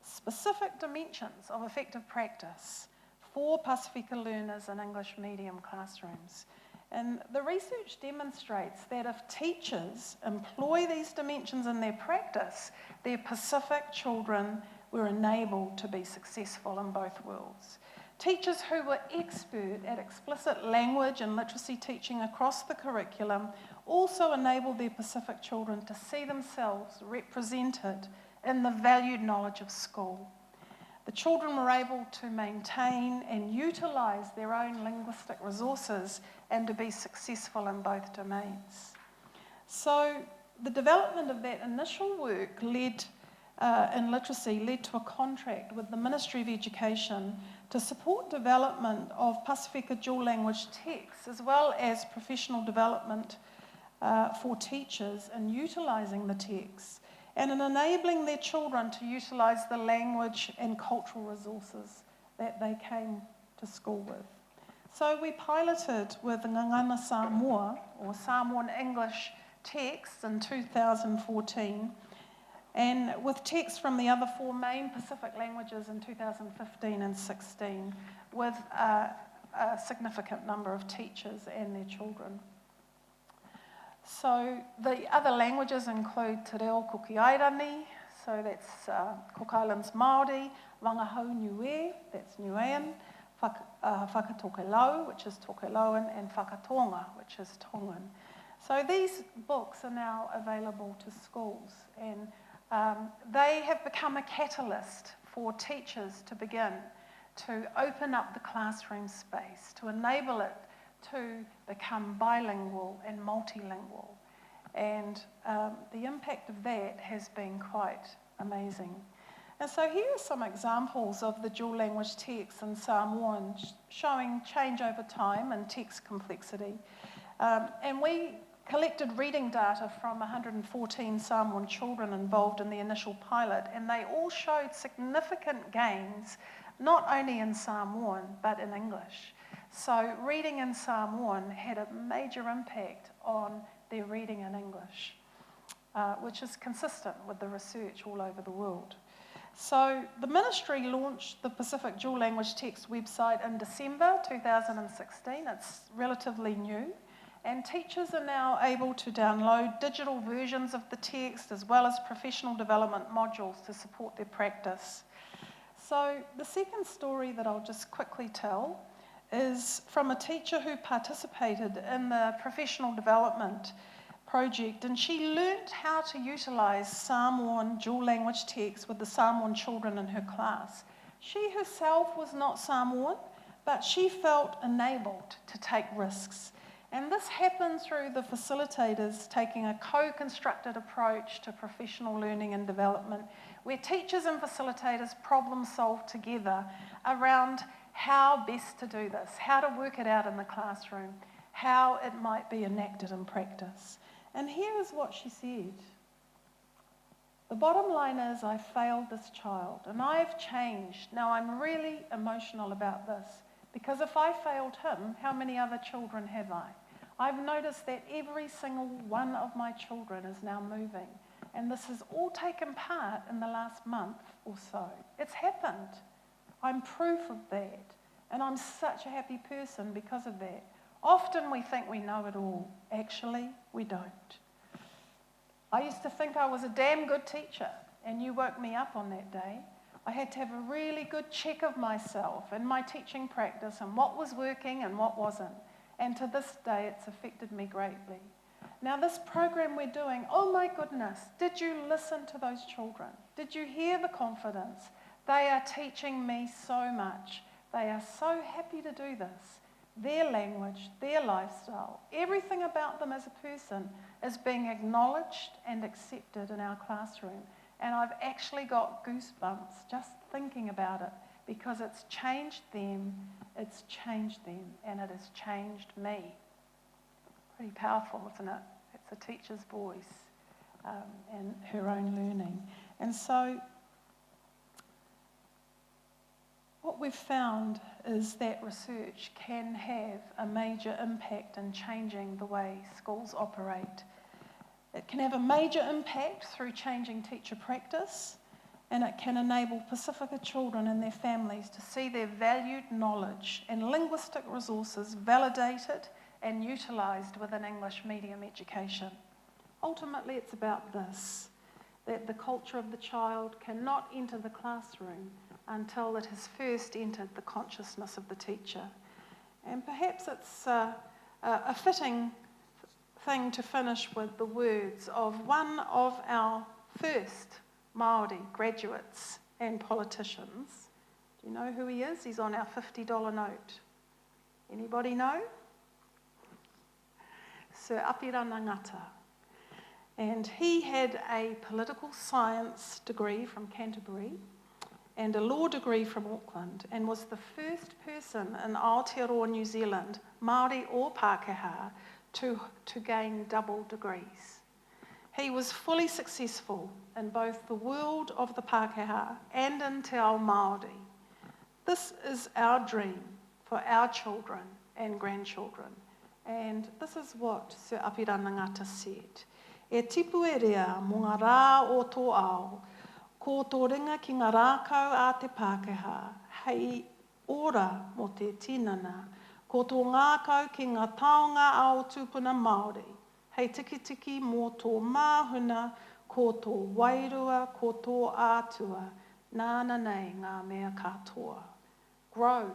specific dimensions of effective practice for Pasifika learners in English medium classrooms. And the research demonstrates that if teachers employ these dimensions in their practice, their Pacific children were enabled to be successful in both worlds. Teachers who were expert at explicit language and literacy teaching across the curriculum also enabled their Pacific children to see themselves represented in the valued knowledge of school. The children were able to maintain and utilise their own linguistic resources and to be successful in both domains. So the development of that initial work in literacy led to a contract with the Ministry of Education to support development of Pasifika dual language texts as well as professional development for teachers in utilising the texts and in enabling their children to utilise the language and cultural resources that they came to school with. So we piloted with Ngangana Samoa, or Samoan English texts in 2014, and with texts from the other 4 main Pacific languages in 2015 and 16, with a significant number of teachers and their children. So the other languages include Te Reo Kukiairani, so that's Cook Islands Māori, Wangahau Niue, that's Niuean, whakatokelau, which is Tokelauan, and whakatonga, which is Tongan. So these books are now available to schools, and they have become a catalyst for teachers to begin to open up the classroom space, to enable it to become bilingual and multilingual. And the impact of that has been quite amazing. And so here are some examples of the dual language texts in Samoan showing change over time and text complexity. And we collected reading data from 114 Samoan children involved in the initial pilot, and they all showed significant gains, not only in Samoan, but in English. So reading in Samoan had a major impact on their reading in English, which is consistent with the research all over the world. So the ministry launched the Pacific Dual Language Text website in December 2016. It's relatively new, and teachers are now able to download digital versions of the text as well as professional development modules to support their practice. So the second story that I'll just quickly tell is from a teacher who participated in the professional development project, and she learned how to utilise Samoan dual language text with the Samoan children in her class. She herself was not Samoan, but she felt enabled to take risks. And this happened through the facilitators taking a co-constructed approach to professional learning and development, where teachers and facilitators problem solve together around how best to do this, how to work it out in the classroom, how it might be enacted in practice. And here is what she said. The bottom line is I failed this child and I've changed. Now I'm really emotional about this because if I failed him, how many other children have I? I've noticed that every single one of my children is now moving, and this has all taken part in the last month or so. It's happened. I'm proof of that, and I'm such a happy person because of that. Often we think we know it all. Actually, we don't. I used to think I was a damn good teacher, and you woke me up on that day. I had to have a really good check of myself and my teaching practice and what was working and what wasn't. And to this day, it's affected me greatly. Now, this program we're doing, oh my goodness, did you listen to those children? Did you hear the confidence? They are teaching me so much. They are so happy to do this. Their language, their lifestyle, everything about them as a person is being acknowledged and accepted in our classroom. And I've actually got goosebumps just thinking about it because it's changed them, and it has changed me. Pretty powerful, isn't it? It's a teacher's voice and her own learning. And so what we've found is that research can have a major impact in changing the way schools operate. It can have a major impact through changing teacher practice, and it can enable Pacifica children and their families to see their valued knowledge and linguistic resources validated and utilised within English medium education. Ultimately, it's about this, that the culture of the child cannot enter the classroom until it has first entered the consciousness of the teacher. And perhaps it's a fitting thing to finish with the words of one of our first Māori graduates and politicians. Do you know who he is? He's on our $50 note. Anybody know? Sir Apira Ngata. And he had a political science degree from Canterbury and a law degree from Auckland, and was the first person in Aotearoa, New Zealand, Māori or Pākehā, to gain double degrees. He was fully successful in both the world of the Pākehā and in Te Ao Māori. This is our dream for our children and grandchildren. And this is what Sir Apira Ngata said. E tipu e rea mō ngā rā o tō ao, ko tō ringa ki ngā rākau a te Pākehā, hei ora mo te tinana, ko tō ngākau ki ngā taonga ao tūpuna Māori, hei tiki mō tō māhuna, ko tō wairua, ko tō ātua, nāna nei ngā mea katoa. Grow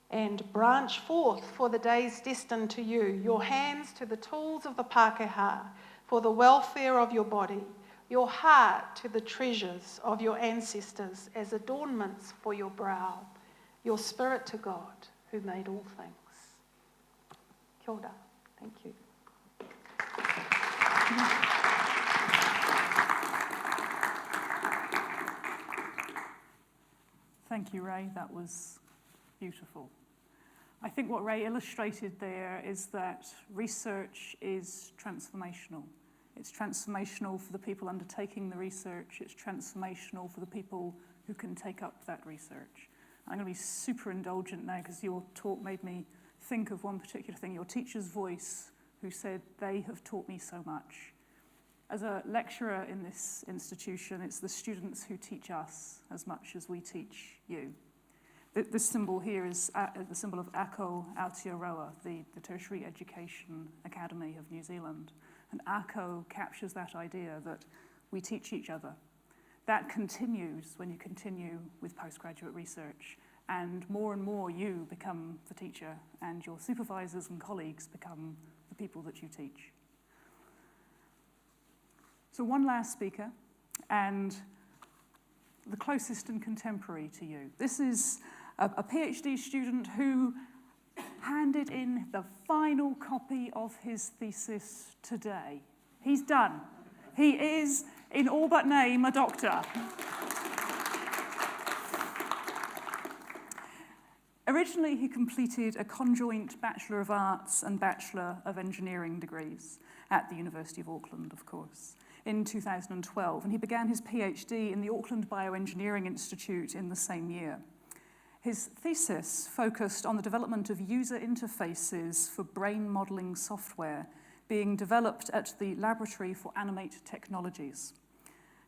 and branch forth for the days destined to you, your hands to the tools of the Pākehā, for the welfare of your body, your heart to the treasures of your ancestors as adornments for your brow, your spirit to God, who made all things. Kia ora. Thank you. Thank you, Ray. That was beautiful. I think what Ray illustrated there is that research is transformational. It's transformational for the people undertaking the research. It's transformational for the people who can take up that research. I'm going to be super indulgent now because your talk made me think of one particular thing, your teacher's voice, who said, "They have taught me so much." As a lecturer in this institution, it's the students who teach us as much as we teach you. This symbol here is the symbol of ACO Aotearoa, the Tertiary Education Academy of New Zealand. And ACO captures that idea that we teach each other. That continues when you continue with postgraduate research. And more you become the teacher, and your supervisors and colleagues become the people that you teach. So one last speaker, and the closest and contemporary to you. This is a PhD student who handed in the final copy of his thesis today. He's done. He is, in all but name, a doctor. Originally, he completed a conjoint Bachelor of Arts and Bachelor of Engineering degrees at the University of Auckland, of course, in 2012, and he began his PhD in the Auckland Bioengineering Institute in the same year. His thesis focused on the development of user interfaces for brain modelling software being developed at the Laboratory for Animate Technologies.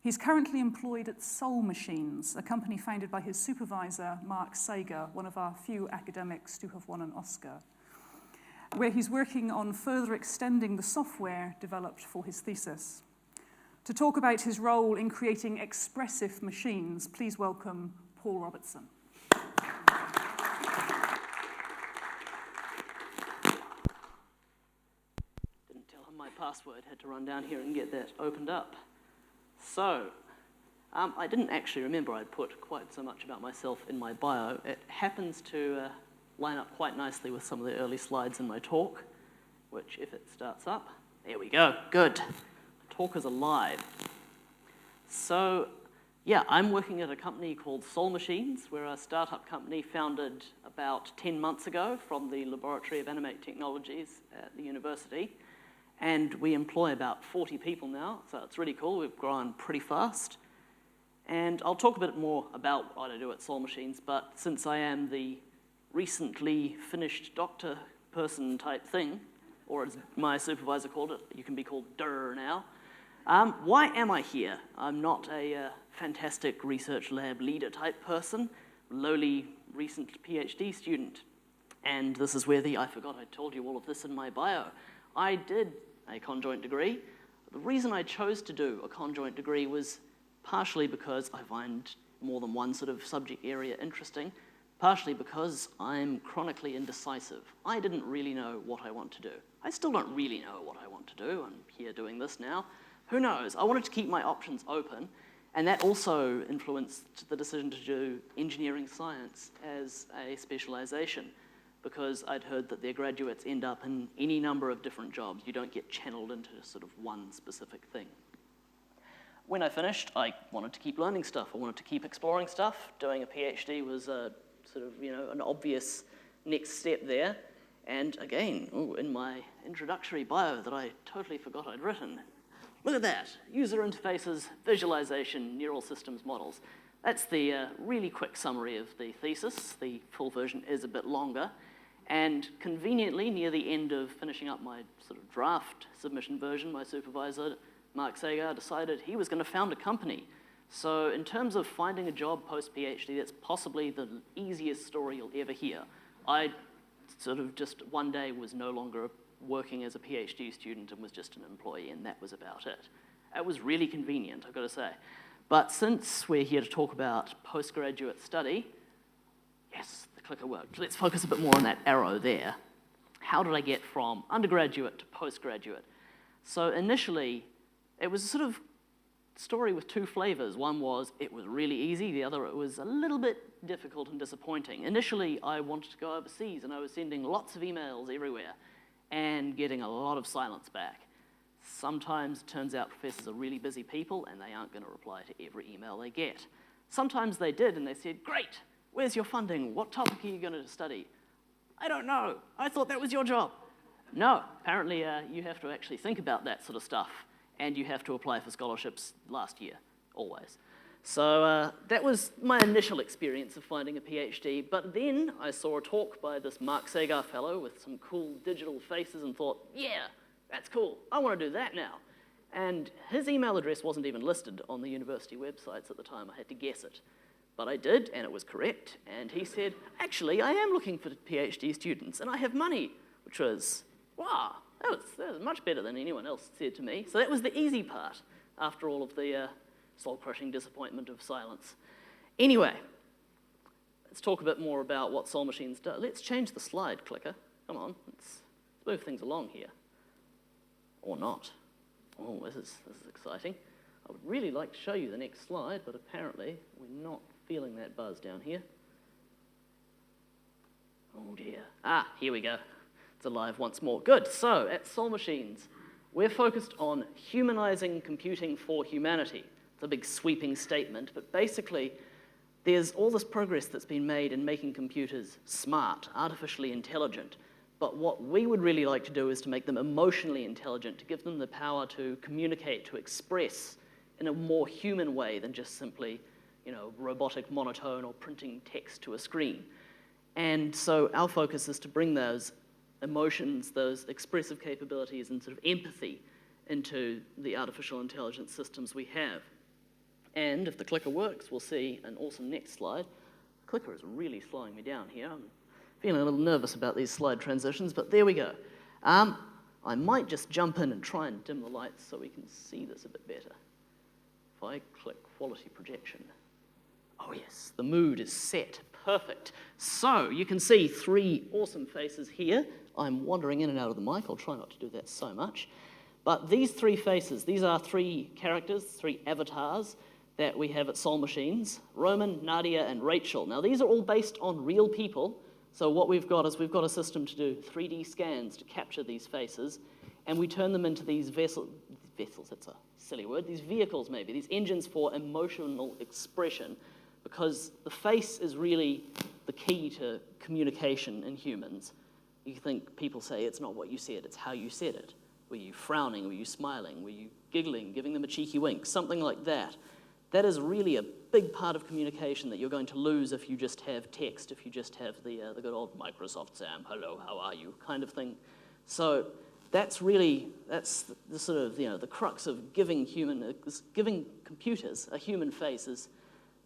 He's currently employed at Soul Machines, a company founded by his supervisor, Mark Sager, one of our few academics to have won an Oscar, where he's working on further extending the software developed for his thesis. To talk about his role in creating expressive machines, please welcome Paul Robertson. Didn't tell him my password, had to run down here and get that opened up. So, I didn't actually remember I'd put quite so much about myself in my bio. It happens to line up quite nicely with some of the early slides in my talk, which, if it starts up, there we go, good. The talk is alive. So, yeah, I'm working at a company called Soul Machines. We're a startup company founded about 10 months ago from the Laboratory of Animate Technologies at the university. And we employ about 40 people now, so it's really cool. We've grown pretty fast. And I'll talk a bit more about what I do at Soul Machines, but since I am the recently finished doctor person type thing, or as my supervisor called it, you can be called Durr now. Why am I here? I'm not a fantastic research lab leader type person, lowly recent PhD student. And this is where I forgot I told you all of this in my bio. I did a conjoint degree. The reason I chose to do a conjoint degree was partially because I find more than one sort of subject area interesting, partially because I'm chronically indecisive. I didn't really know what I want to do. I still don't really know what I want to do. I'm here doing this now. Who knows? I wanted to keep my options open, and that also influenced the decision to do engineering science as a specialization, because I'd heard that their graduates end up in any number of different jobs. You don't get channeled into sort of one specific thing. When I finished, I wanted to keep learning stuff. I wanted to keep exploring stuff. Doing a PhD was a sort of, an obvious next step there. And again, in my introductory bio that I totally forgot I'd written, look at that, user interfaces, visualization, neural systems models. That's the really quick summary of the thesis. The full version is a bit longer. And conveniently, near the end of finishing up my sort of draft submission version, my supervisor, Mark Sager, decided he was going to found a company. So in terms of finding a job post-PhD, that's possibly the easiest story you'll ever hear. I sort of just one day was no longer working as a PhD student and was just an employee, and that was about it. It was really convenient, I've got to say. But since we're here to talk about postgraduate study, yes, the clicker worked. Let's focus a bit more on that arrow there. How did I get from undergraduate to postgraduate? So initially, it was a sort of story with two flavors. One was it was really easy. The other, it was a little bit difficult and disappointing. Initially, I wanted to go overseas, and I was sending lots of emails everywhere and getting a lot of silence back. Sometimes it turns out professors are really busy people, and they aren't going to reply to every email they get. Sometimes they did, and they said, great, where's your funding? What topic are you going to study? I don't know. I thought that was your job. No, apparently you have to actually think about that sort of stuff, and you have to apply for scholarships last year, always. So that was my initial experience of finding a PhD, but then I saw a talk by this Mark Sagar fellow with some cool digital faces and thought, yeah, that's cool, I want to do that now. And his email address wasn't even listed on the university websites at the time. I had to guess it. But I did, and it was correct. And he said, actually, I am looking for PhD students, and I have money, which was, wow, that was much better than anyone else said to me. So that was the easy part, after all of the soul-crushing disappointment of silence. Anyway, let's talk a bit more about what Soul Machines do. Let's change the slide clicker. Come on, let's move things along here. Or not. Oh, this is exciting. I would really like to show you the next slide, but apparently we're not feeling that buzz down here. Oh dear. Ah, here we go. It's alive once more. Good. So, at Soul Machines, we're focused on humanizing computing for humanity. It's a big sweeping statement, but basically there's all this progress that's been made in making computers smart, artificially intelligent. But what we would really like to do is to make them emotionally intelligent, to give them the power to communicate, to express in a more human way than just simply, robotic monotone or printing text to a screen. And so our focus is to bring those emotions, those expressive capabilities and sort of empathy into the artificial intelligence systems we have. And if the clicker works, we'll see an awesome next slide. The clicker is really slowing me down here. I'm feeling a little nervous about these slide transitions, but there we go. I might just jump in and try and dim the lights so we can see this a bit better. If I click quality projection. Oh yes, the mood is set. Perfect. So you can see three awesome faces here. I'm wandering in and out of the mic. I'll try not to do that so much. But these three faces, these are three characters, three avatars that we have at Soul Machines. Roman, Nadia, and Rachel. Now these are all based on real people. So what we've got is we've got a system to do 3D scans to capture these faces, and we turn them into these vessels, that's a silly word, these vehicles maybe, these engines for emotional expression, because the face is really the key to communication in humans. You think people say it's not what you said, it's how you said it. Were you frowning, were you smiling, were you giggling, giving them a cheeky wink, something like that. That is really a big part of communication that you're going to lose if you just have text, if you just have the good old Microsoft Sam, hello, how are you, kind of thing. So that's the sort of, the crux of giving computers a human face is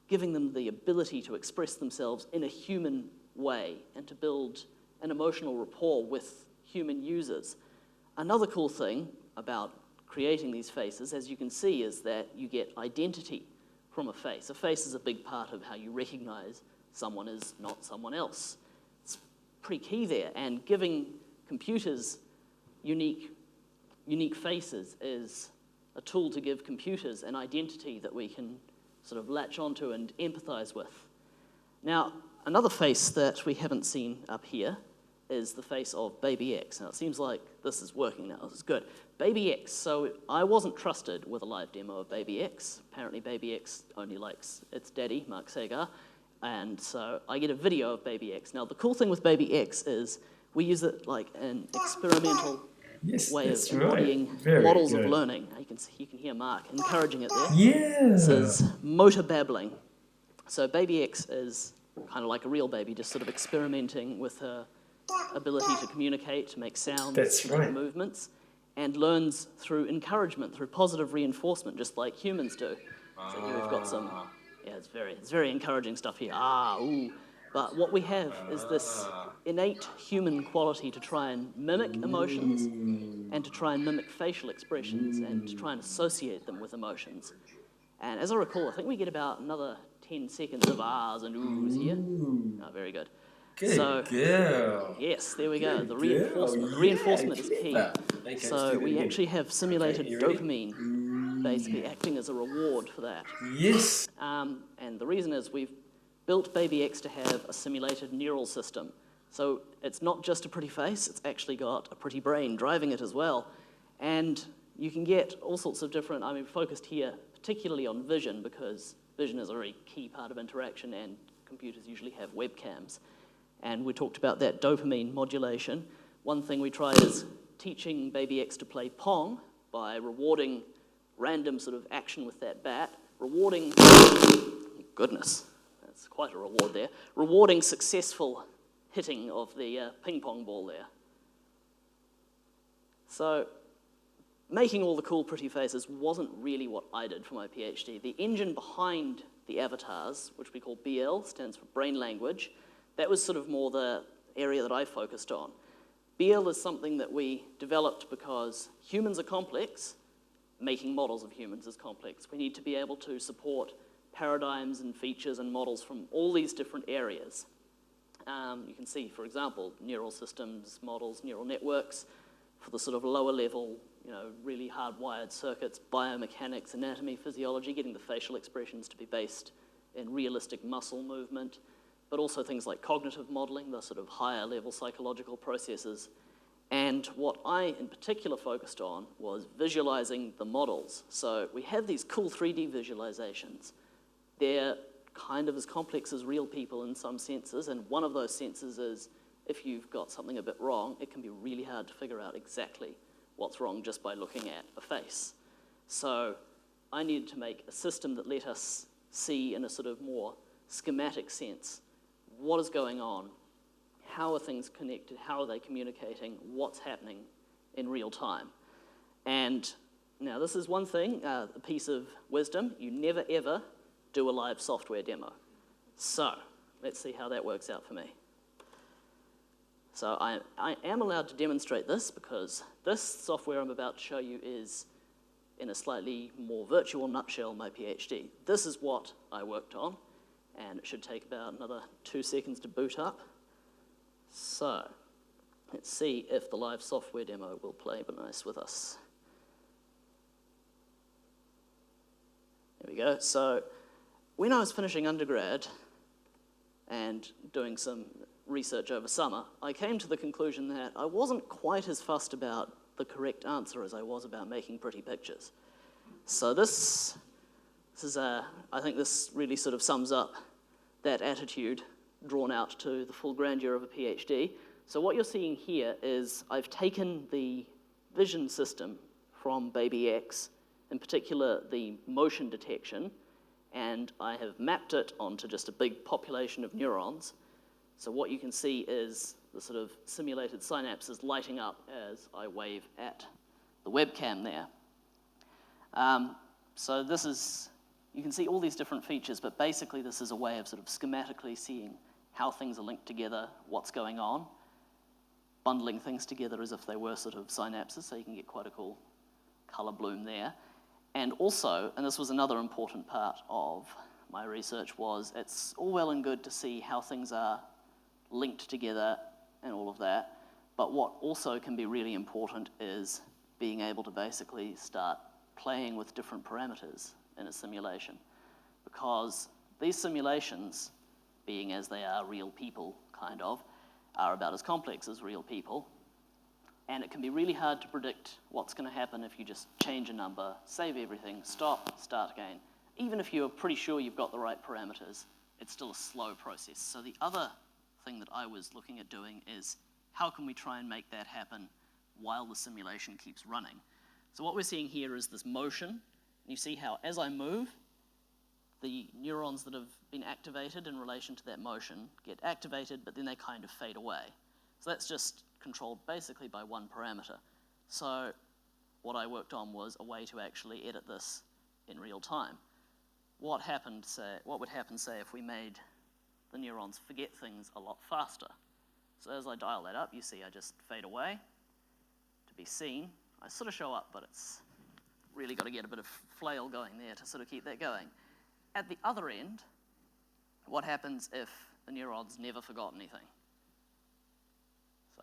giving them the ability to express themselves in a human way and to build an emotional rapport with human users. Another cool thing about creating these faces, as you can see, is that you get identity from a face. A face is a big part of how you recognize someone is not someone else. It's pretty key there, and giving computers unique faces is a tool to give computers an identity that we can sort of latch onto and empathize with. Now, another face that we haven't seen up here is the face of BabyX. Now, it seems like this is working now. This is good. BabyX. So I wasn't trusted with a live demo of BabyX. Apparently, BabyX only likes its daddy, Mark Sagar. And so I get a video of BabyX. Now, the cool thing with BabyX is we use it like an experimental way of embodying models of learning. You can hear Mark encouraging it there. Yeah. This is motor babbling. So BabyX is kind of like a real baby, just sort of experimenting with her ability to communicate, to make sounds, to make movements, and learns through encouragement, through positive reinforcement, just like humans do. So here we've got some, it's very encouraging stuff here. Ooh. But what we have is this innate human quality to try and mimic emotions and to try and mimic facial expressions and to try and associate them with emotions. And as I recall, I think we get about another 10 seconds of ahs and oohs here. Oh, very good. So, girl. yes, there we go. Good The girl. reinforcement. The Yeah, reinforcement is key. clever. Okay, let's So do that we again. actually have simulated Okay, you ready? dopamine basically acting as a reward for that. Yes. And the reason is we've built BabyX to have a simulated neural system. So it's not just a pretty face, it's actually got a pretty brain driving it as well. And you can get all sorts of different, focused here particularly on vision, because vision is a very key part of interaction, and computers usually have webcams. And we talked about that dopamine modulation. One thing we tried is teaching BabyX to play Pong by rewarding random sort of action with that bat, rewarding, goodness, that's quite a reward there, rewarding successful hitting of the ping pong ball there. So making all the cool pretty faces wasn't really what I did for my PhD. The engine behind the avatars, which we call BL, stands for brain language, that was sort of more the area that I focused on. BL is something that we developed because humans are complex. Making models of humans is complex. We need to be able to support paradigms and features and models from all these different areas. You can see, for example, neural systems, models, neural networks, for the sort of lower level, really hardwired circuits, biomechanics, anatomy, physiology, getting the facial expressions to be based in realistic muscle movement, but also things like cognitive modeling, the sort of higher level psychological processes. And what I in particular focused on was visualizing the models. So we have these cool 3D visualizations. They're kind of as complex as real people in some senses, and one of those senses is if you've got something a bit wrong, it can be really hard to figure out exactly what's wrong just by looking at a face. So I needed to make a system that let us see in a sort of more schematic sense what is going on, how are things connected, how are they communicating, what's happening in real time. And now this is one thing, a piece of wisdom, you never ever do a live software demo. So let's see how that works out for me. So I am allowed to demonstrate this because this software I'm about to show you is, in a slightly more virtual nutshell, my PhD. This is what I worked on, and it should take about another 2 seconds to boot up. So let's see if the live software demo will play nice with us. There we go. So when I was finishing undergrad and doing some research over summer, I came to the conclusion that I wasn't quite as fussed about the correct answer as I was about making pretty pictures. So this is I think this really sort of sums up that attitude drawn out to the full grandeur of a PhD. So what you're seeing here is I've taken the vision system from BabyX, in particular the motion detection, and I have mapped it onto just a big population of neurons. So what you can see is the sort of simulated synapses lighting up as I wave at the webcam there. So this is, you can see all these different features, but basically this is a way of sort of schematically seeing how things are linked together, what's going on, bundling things together as if they were sort of synapses, so you can get quite a cool color bloom there. And also, and this was another important part of my research, was it's all well and good to see how things are linked together and all of that, but what also can be really important is being able to basically start playing with different parameters in a simulation, because these simulations, being as they are real people, kind of, are about as complex as real people, and it can be really hard to predict what's going to happen if you just change a number, save everything, stop, start again. Even if you're pretty sure you've got the right parameters, it's still a slow process. So the other thing that I was looking at doing is how can we try and make that happen while the simulation keeps running? So what we're seeing here is this motion, and you see how as I move, the neurons that have been activated in relation to that motion get activated, but then they kind of fade away. So that's just controlled basically by one parameter. So what I worked on was a way to actually edit this in real time. What would happen, say, if we made the neurons forget things a lot faster? So as I dial that up, you see I just fade away to be seen. I sort of show up, but it's really got to get a bit of flail going there to sort of keep that going. At the other end, what happens if the neurons never forgot anything?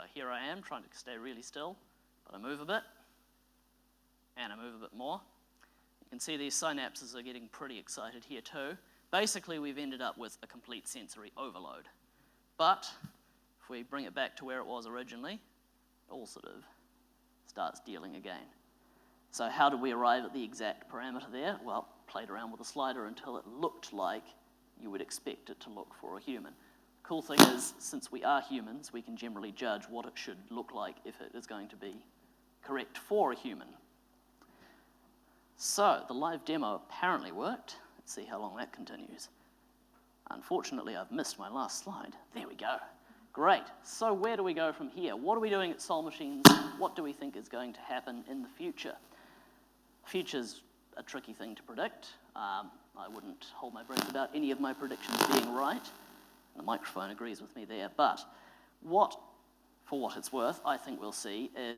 So here I am trying to stay really still, but I move a bit, and I move a bit more. You can see these synapses are getting pretty excited here too. Basically, we've ended up with a complete sensory overload. But if we bring it back to where it was originally, it all sort of starts dealing again. So how did we arrive at the exact parameter there? Well, played around with a slider until it looked like you would expect it to look for a human. The cool thing is, since we are humans, we can generally judge what it should look like if it is going to be correct for a human. So the live demo apparently worked. Let's see how long that continues. Unfortunately, I've missed my last slide. There we go. Great. So where do we go from here? What are we doing at Soul Machines? What do we think is going to happen in the future? Future's a tricky thing to predict. I wouldn't hold my breath about any of my predictions being right. The microphone agrees with me there. But for what it's worth, I think we'll see is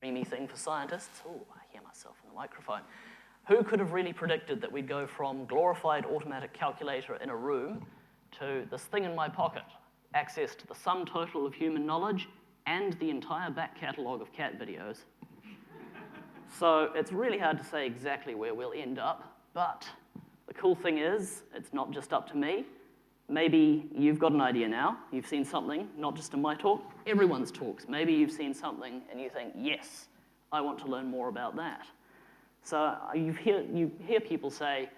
dreamy thing for scientists. Oh, I hear myself in the microphone. Who could have really predicted that we'd go from glorified automatic calculator in a room to this thing in my pocket, access to the sum total of human knowledge and the entire back catalogue of cat videos? So it's really hard to say exactly where we'll end up, but the cool thing is, it's not just up to me. Maybe you've got an idea now. You've seen something, not just in my talk, everyone's talks. Maybe you've seen something and you think, yes, I want to learn more about that. So you hear people say,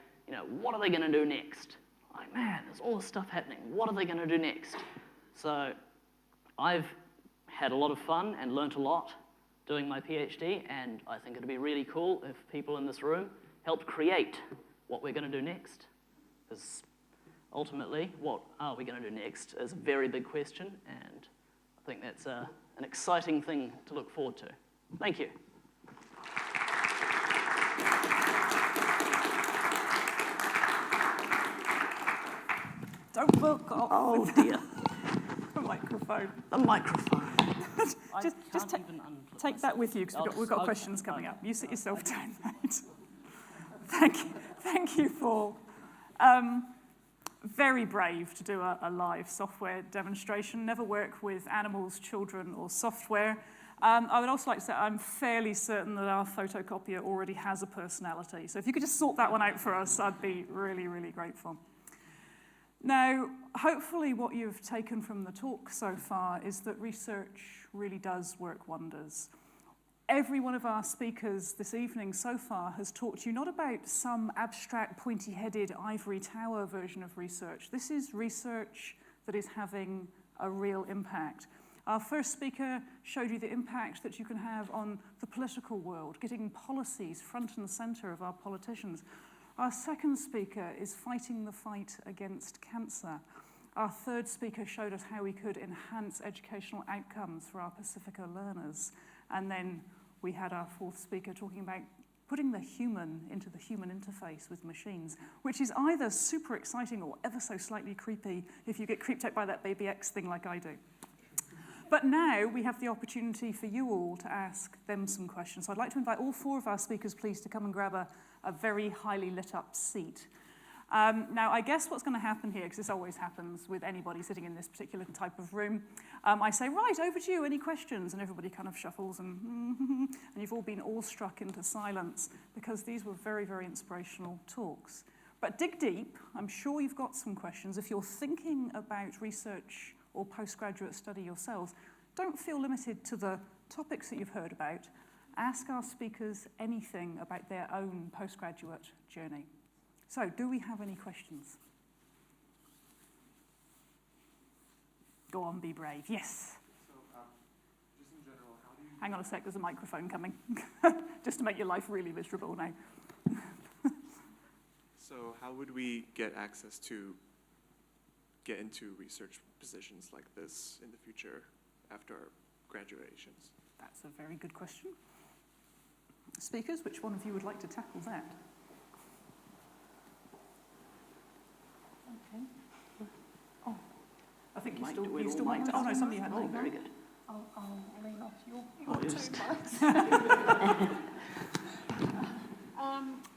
what are they going to do next? Like, man, there's all this stuff happening. What are they going to do next? So I've had a lot of fun and learnt a lot doing my PhD, and I think it'd be really cool if people in this room helped create what we're going to do next. Because ultimately, what are we going to do next is a very big question, and I think that's an exciting thing to look forward to. Thank you. Don't look off. Oh dear. The microphone. The microphone. just take that with you, because we've got questions coming up. You sit yourself down, mate. Thank you, Paul. Very brave to do a live software demonstration. Never work with animals, children, or software. I would also like to say I'm fairly certain that our photocopier already has a personality. So if you could just sort that one out for us, I'd be really, really grateful. Now, hopefully what you've taken from the talk so far is that research really does work wonders. Every one of our speakers this evening so far has talked to you not about some abstract, pointy-headed ivory tower version of research. This is research that is having a real impact. Our first speaker showed you the impact that you can have on the political world, getting policies front and center of our politicians. Our second speaker is fighting the fight against cancer. Our third speaker showed us how we could enhance educational outcomes for our Pacifica learners. And then we had our fourth speaker talking about putting the human into the human interface with machines, which is either super exciting or ever so slightly creepy if you get creeped out by that BabyX thing like I do. But now we have the opportunity for you all to ask them some questions. So I'd like to invite all 4 of our speakers, please, to come and grab a very highly lit up seat. Now, I guess what's going to happen here, because this always happens with anybody sitting in this particular type of room, I say, right, over to you, any questions? And everybody kind of shuffles and you've all been awestruck into silence because these were very, very inspirational talks. But dig deep. I'm sure you've got some questions. If you're thinking about research or postgraduate study yourselves, don't feel limited to the topics that you've heard about. Ask our speakers anything about their own postgraduate journey. So, do we have any questions? Go on, be brave. Yes? So, just in general, how do you... Hang on a sec, there's a microphone coming. Just to make your life really miserable now. So, how would we get access to get into research positions like this in the future after our graduations? That's a very good question. Speakers, which one of you would like to tackle that? Okay. Oh, I think you still might. Oh no, somebody had. Oh, very good. I'll lean off your yes. two mics.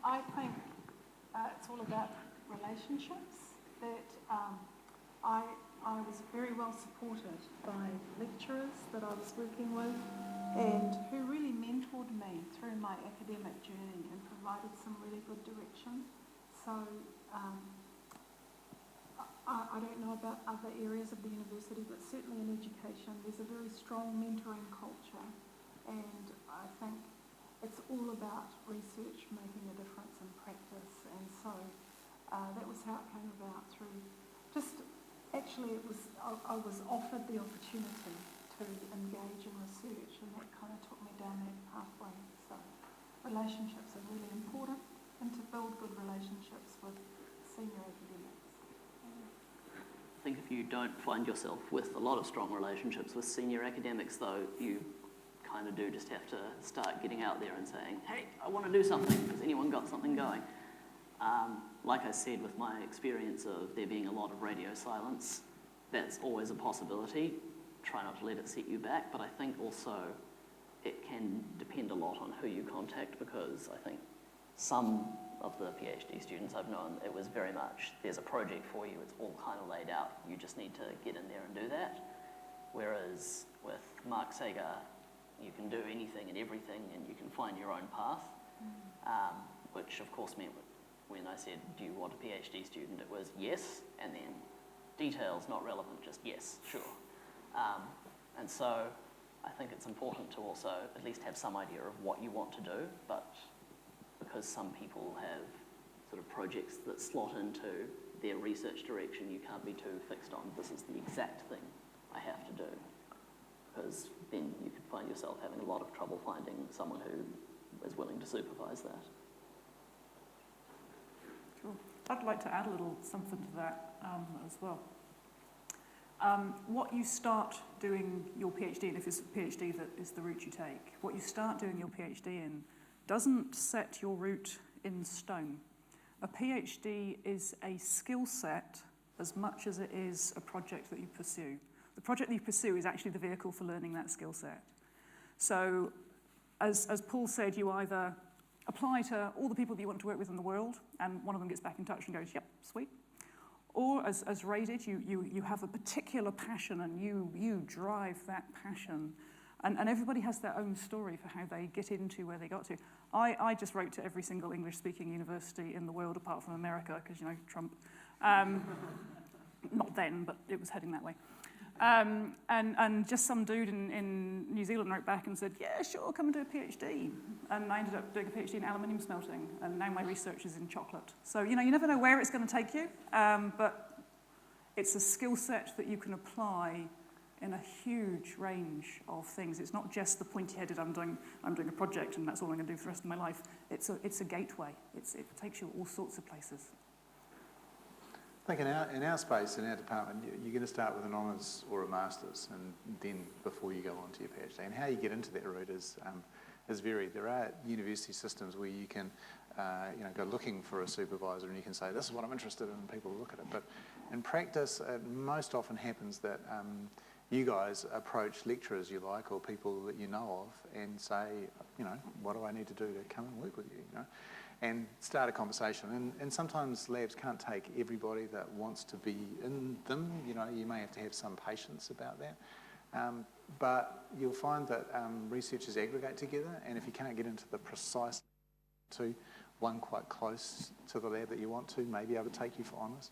I think it's all about relationships. That I was very well supported by lecturers that I was working with and who really mentored me through my academic journey and provided some really good direction. So I don't know about other areas of the university, but certainly in education there's a very strong mentoring culture, and I think it's all about research making a difference in practice, and so that was how it came about through just, actually I was offered the opportunity to engage in research, and that kind of took me down that pathway. So relationships are really important, and to build good relationships with senior academics. I think if you don't find yourself with a lot of strong relationships with senior academics, though, you kind of do just have to start getting out there and saying, hey, I want to do something. Has anyone got something going? Like I said, with my experience of there being a lot of radio silence, that's always a possibility. Try not to let it set you back, but I think also it can depend a lot on who you contact, because I think some of the PhD students I've known, it was very much, there's a project for you, it's all kind of laid out, you just need to get in there and do that. Whereas with Mark Sager, you can do anything and everything and you can find your own path, which of course meant when I said, do you want a PhD student, it was yes, and then details not relevant, just yes, sure. And so I think it's important to also at least have some idea of what you want to do, but because some people have sort of projects that slot into their research direction, you can't be too fixed on this is the exact thing I have to do, because then you could find yourself having a lot of trouble finding someone who is willing to supervise that. Cool. I'd like to add a little something to that as well. What you start doing your PhD, and if it's a PhD that is the route you take, what you start doing your PhD in doesn't set your route in stone. A PhD is a skill set as much as it is a project that you pursue. The project that you pursue is actually the vehicle for learning that skill set. So, as Paul said, you either apply to all the people that you want to work with in the world, and one of them gets back in touch and goes, yep, sweet. Or, as Ray did, you have a particular passion and you drive that passion. And everybody has their own story for how they get into where they got to. I just wrote to every single English-speaking university in the world apart from America, because, you know, Trump. Not then, but it was heading that way. And just some dude in New Zealand wrote back and said, yeah, sure, come and do a PhD. And I ended up doing a PhD in aluminium smelting, and now my research is in chocolate. So, you know, you never know where it's going to take you, but it's a skill set that you can apply in a huge range of things. It's not just the pointy-headed, I'm doing a project and that's all I'm going to do for the rest of my life. It's a gateway. It takes you all sorts of places. I think in our space, in our department, you're going to start with an honours or a master's, and then before you go on to your PhD. And how you get into that route is is varied. There are university systems where you can go looking for a supervisor and you can say, this is what I'm interested in, and people look at it. But in practice, it most often happens that you guys approach lecturers you like or people that you know of and say, what do I need to do to come and work with you, and start a conversation. And sometimes labs can't take everybody that wants to be in them. You may have to have some patience about that. But you'll find that researchers aggregate together, and if you can't get into the precise one quite close to the lab that you want to, may be able to take you for honours.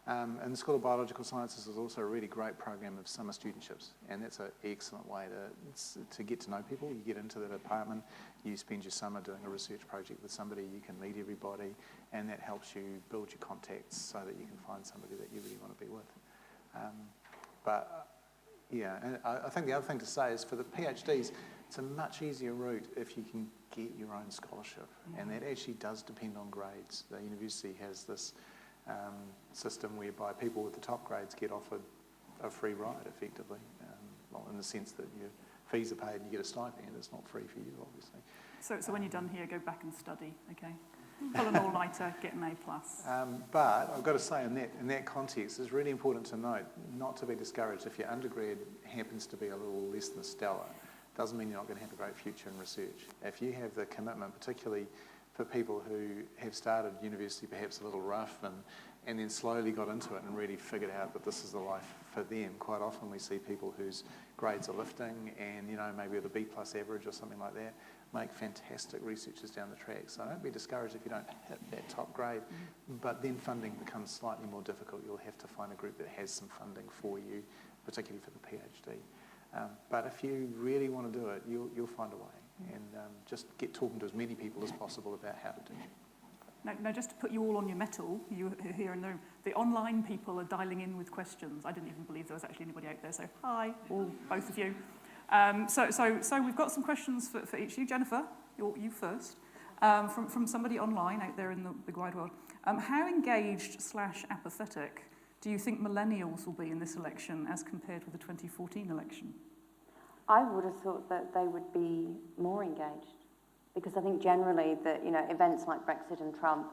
And the School of Biological Sciences is also a really great program of summer studentships, and that's an excellent way to get to know people. You get into the department, you spend your summer doing a research project with somebody, you can meet everybody, and that helps you build your contacts so that you can find somebody that you really want to be with. And I think the other thing to say is for the PhDs, it's a much easier route if you can get your own scholarship, and that actually does depend on grades. The university has this system whereby people with the top grades get offered a free ride, effectively, in the sense that your fees are paid and you get a stipend. It's not free for you, obviously. So when you're done here, go back and study, okay? Pull an all-nighter, get an A+. But I've got to say, in that context, it's really important to note not to be discouraged if your undergrad happens to be a little less than stellar. Doesn't mean you're not going to have a great future in research. If you have the commitment, particularly for people who have started university perhaps a little rough and then slowly got into it and really figured out that this is the life for them. Quite often we see people whose grades are lifting and, maybe with a B+ average or something like that, make fantastic researchers down the track. So don't be discouraged if you don't hit that top grade, but then funding becomes slightly more difficult. You'll have to find a group that has some funding for you, particularly for the PhD. But if you really want to do it, you'll find a way. And just get talking to as many people as possible about how to do it. Now, just to put you all on your mettle, you here in the room, the online people are dialing in with questions. I didn't even believe there was actually anybody out there, so hi, all, both of you. So we've got some questions for each of you. Jennifer, you first, from somebody online out there in the big wide world. How engaged/apathetic do you think millennials will be in this election as compared with the 2014 election? I would have thought that they would be more engaged, because I think generally that events like Brexit and Trump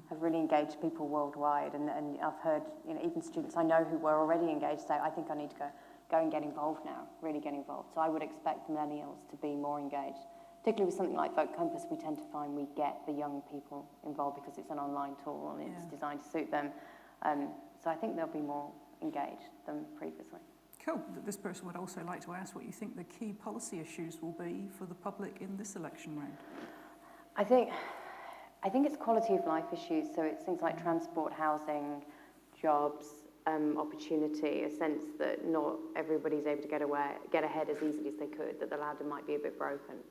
have really engaged people worldwide, and I've heard even students I know who were already engaged say, I think I need to go and get involved now, really get involved. So I would expect millennials to be more engaged, particularly with something like Vote Compass. We tend to find we get the young people involved because it's an online tool and it's designed to suit them. So I think they'll be more engaged than previously. Cool. This person would also like to ask what you think the key policy issues will be for the public in this election round. I think it's quality of life issues. So it's things like transport, housing, jobs, opportunity, a sense that not everybody's able to get ahead as easily as they could, that the ladder might be a bit broken.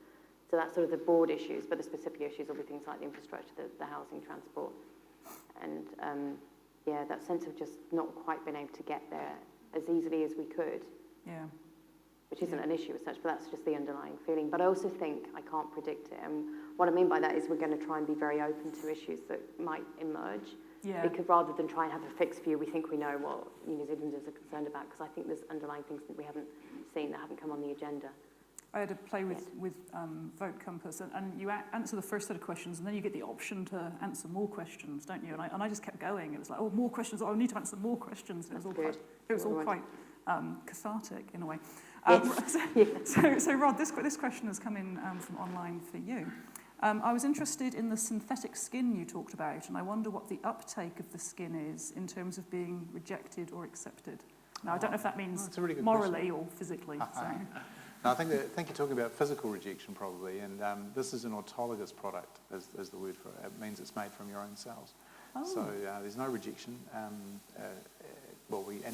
So that's sort of the broad issues, but the specific issues will be things like the infrastructure, the housing, transport, and that sense of just not quite being able to get there as easily as we could, which isn't an issue as such, but that's just the underlying feeling. But I also think I can't predict it, and what I mean by that is we're going to try and be very open to issues that might emerge, because rather than try and have a fixed view, we think we know what New Zealanders are concerned about, because I think there's underlying things that we haven't seen, that haven't come on the agenda. I had to play with Vote Compass, and you answer the first set of questions, and then you get the option to answer more questions, don't you? And I just kept going. It was like, more questions. I need to answer more questions. And it was all quite cathartic in a way. So Rod, this question has come in from online for you. I was interested in the synthetic skin you talked about, and I wonder what the uptake of the skin is in terms of being rejected or accepted. Now, I don't know if that means really morally or physically. No, I think you're talking about physical rejection probably, and this is an autologous product, is the word for it. It means it's made from your own cells. Oh. So there's no rejection. And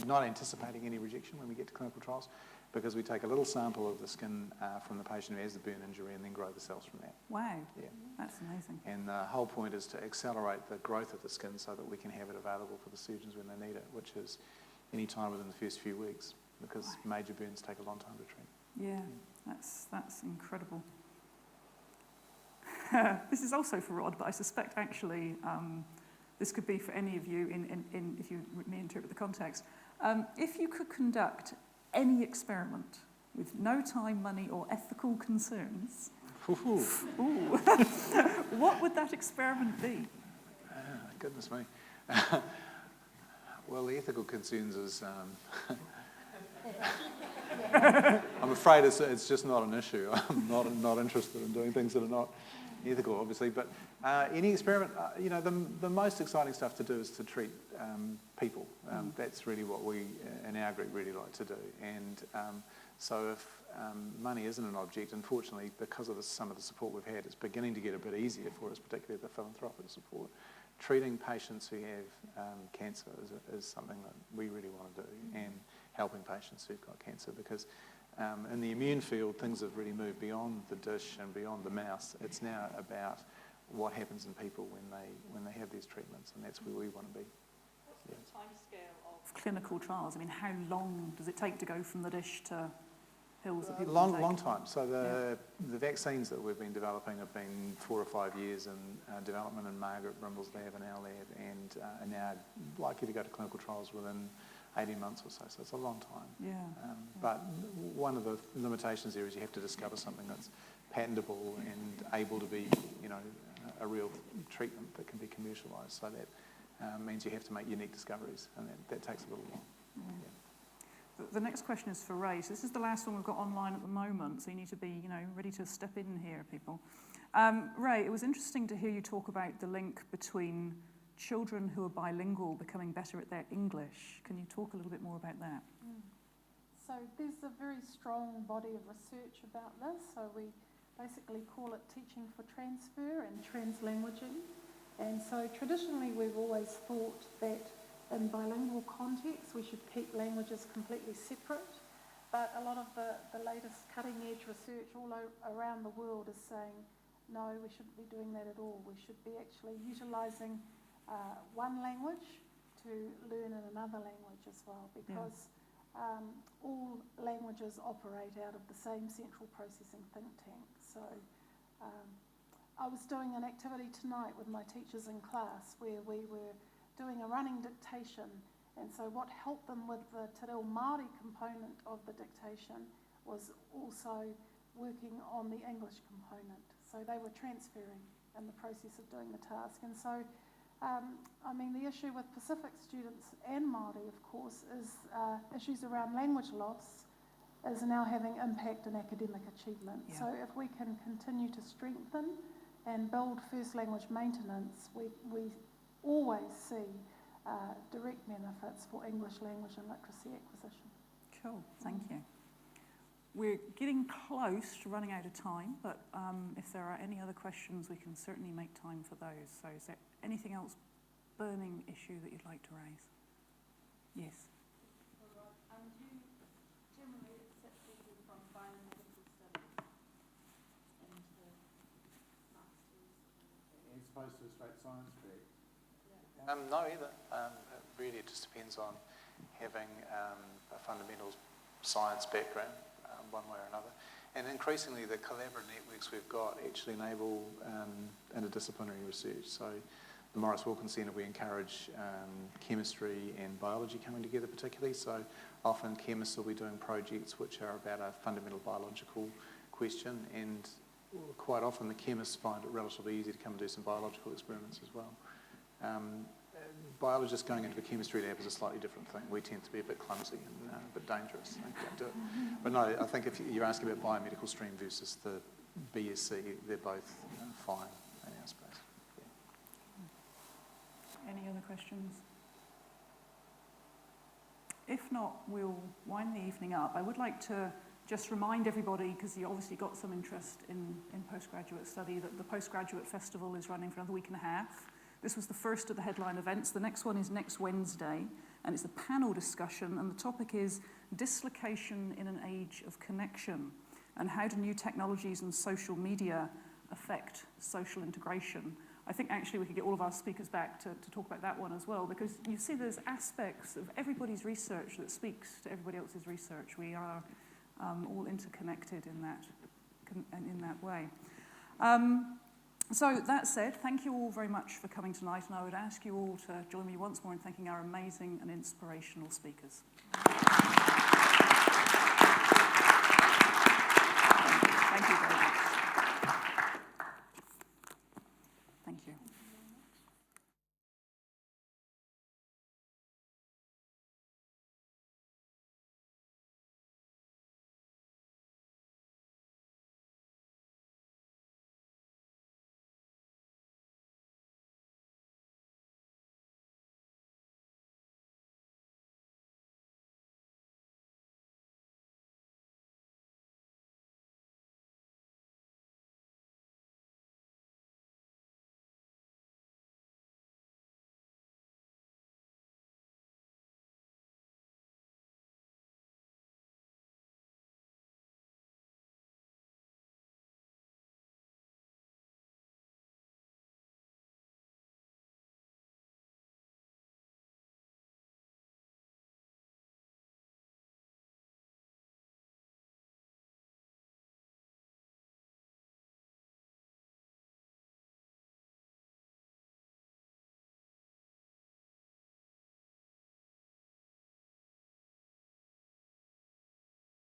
not anticipating any rejection when we get to clinical trials, because we take a little sample of the skin from the patient who has the burn injury and then grow the cells from that. Wow. Yeah. That's amazing. And the whole point is to accelerate the growth of the skin so that we can have it available for the surgeons when they need it, which is any time within the first few weeks, because major burns take a long time to treat. Yeah, that's incredible. This is also for Rod, but I suspect actually this could be for any of you in if you reinterpret the context. If you could conduct any experiment with no time, money, or ethical concerns, Ooh. Ooh. What would that experiment be? Goodness me. Well, the ethical concerns is, I'm afraid it's just not an issue. I'm not interested in doing things that are not ethical, obviously. But any experiment, the most exciting stuff to do is to treat people. That's really what we in our group really like to do. And so if money isn't an object, unfortunately, because of some of the support we've had, it's beginning to get a bit easier for us, particularly the philanthropic support. Treating patients who have cancer is something that we really want to do, and helping patients who've got cancer, because in the immune field, things have really moved beyond the dish and beyond the mouse. It's now about what happens in people when they have these treatments, and that's where we want to be. What's the timescale of clinical trials? I mean, how long does it take to go from the dish to pills that people can take? Long time. So the vaccines that we've been developing have been 4 or 5 years in development in Margaret Brimble's lab and our lab, and are now likely to go to clinical trials within 18 months or so. So it's a long time. Yeah. But one of the limitations there is you have to discover something that's patentable and able to be, a real treatment that can be commercialised. So that means you have to make unique discoveries, and that takes a little while. Yeah. The next question is for Ray. So this is the last one we've got online at the moment, so you need to be, ready to step in here, people. Ray, it was interesting to hear you talk about the link between children who are bilingual becoming better at their English. Can you talk a little bit more about that? So there's a very strong body of research about this. So we basically call it teaching for transfer and translanguaging. And so traditionally we've always thought that in bilingual contexts we should keep languages completely separate. But a lot of the latest cutting edge research all around the world is saying, no, we shouldn't be doing that at all. We should be actually utilising one language to learn in another language as well, because all languages operate out of the same central processing think tank. So I was doing an activity tonight with my teachers in class where we were doing a running dictation, and so what helped them with the Te Reo Māori component of the dictation was also working on the English component. So they were transferring in the process of doing the task. And so the issue with Pacific students and Māori, of course, is issues around language loss is now having impact in academic achievement. Yeah. So if we can continue to strengthen and build first language maintenance, we always see direct benefits for English language and literacy acquisition. Cool, thank you. We're getting close to running out of time, but if there are any other questions, we can certainly make time for those. So is there anything else, burning issue that you'd like to raise? Yes. Well, Rod, do you generally accept people from biomedical studies into masters? As opposed to a straight science degree? Yeah. No, either. Really, it just depends on having a fundamental science background, one way or another. And increasingly, the collaborative networks we've got actually enable interdisciplinary research. So the Maurice Wilkins Centre, we encourage chemistry and biology coming together particularly. So often chemists will be doing projects which are about a fundamental biological question, and quite often the chemists find it relatively easy to come and do some biological experiments as well. Biologists going into a chemistry lab is a slightly different thing. We tend to be a bit clumsy and a bit dangerous. Don't do it. But no, I think if you're asking about biomedical stream versus the BSc, they're both fine in our space. Yeah. Any other questions? If not, we'll wind the evening up. I would like to just remind everybody, because you obviously got some interest in postgraduate study, that the Postgraduate Festival is running for another week and a half. This was the first of the headline events. The next one is next Wednesday, and it's a panel discussion, and the topic is dislocation in an age of connection, and how do new technologies and social media affect social integration. I think actually we could get all of our speakers back to talk about that one as well, because you see there's aspects of everybody's research that speaks to everybody else's research. We are all interconnected in that way. So that said, thank you all very much for coming tonight, and I would ask you all to join me once more in thanking our amazing and inspirational speakers.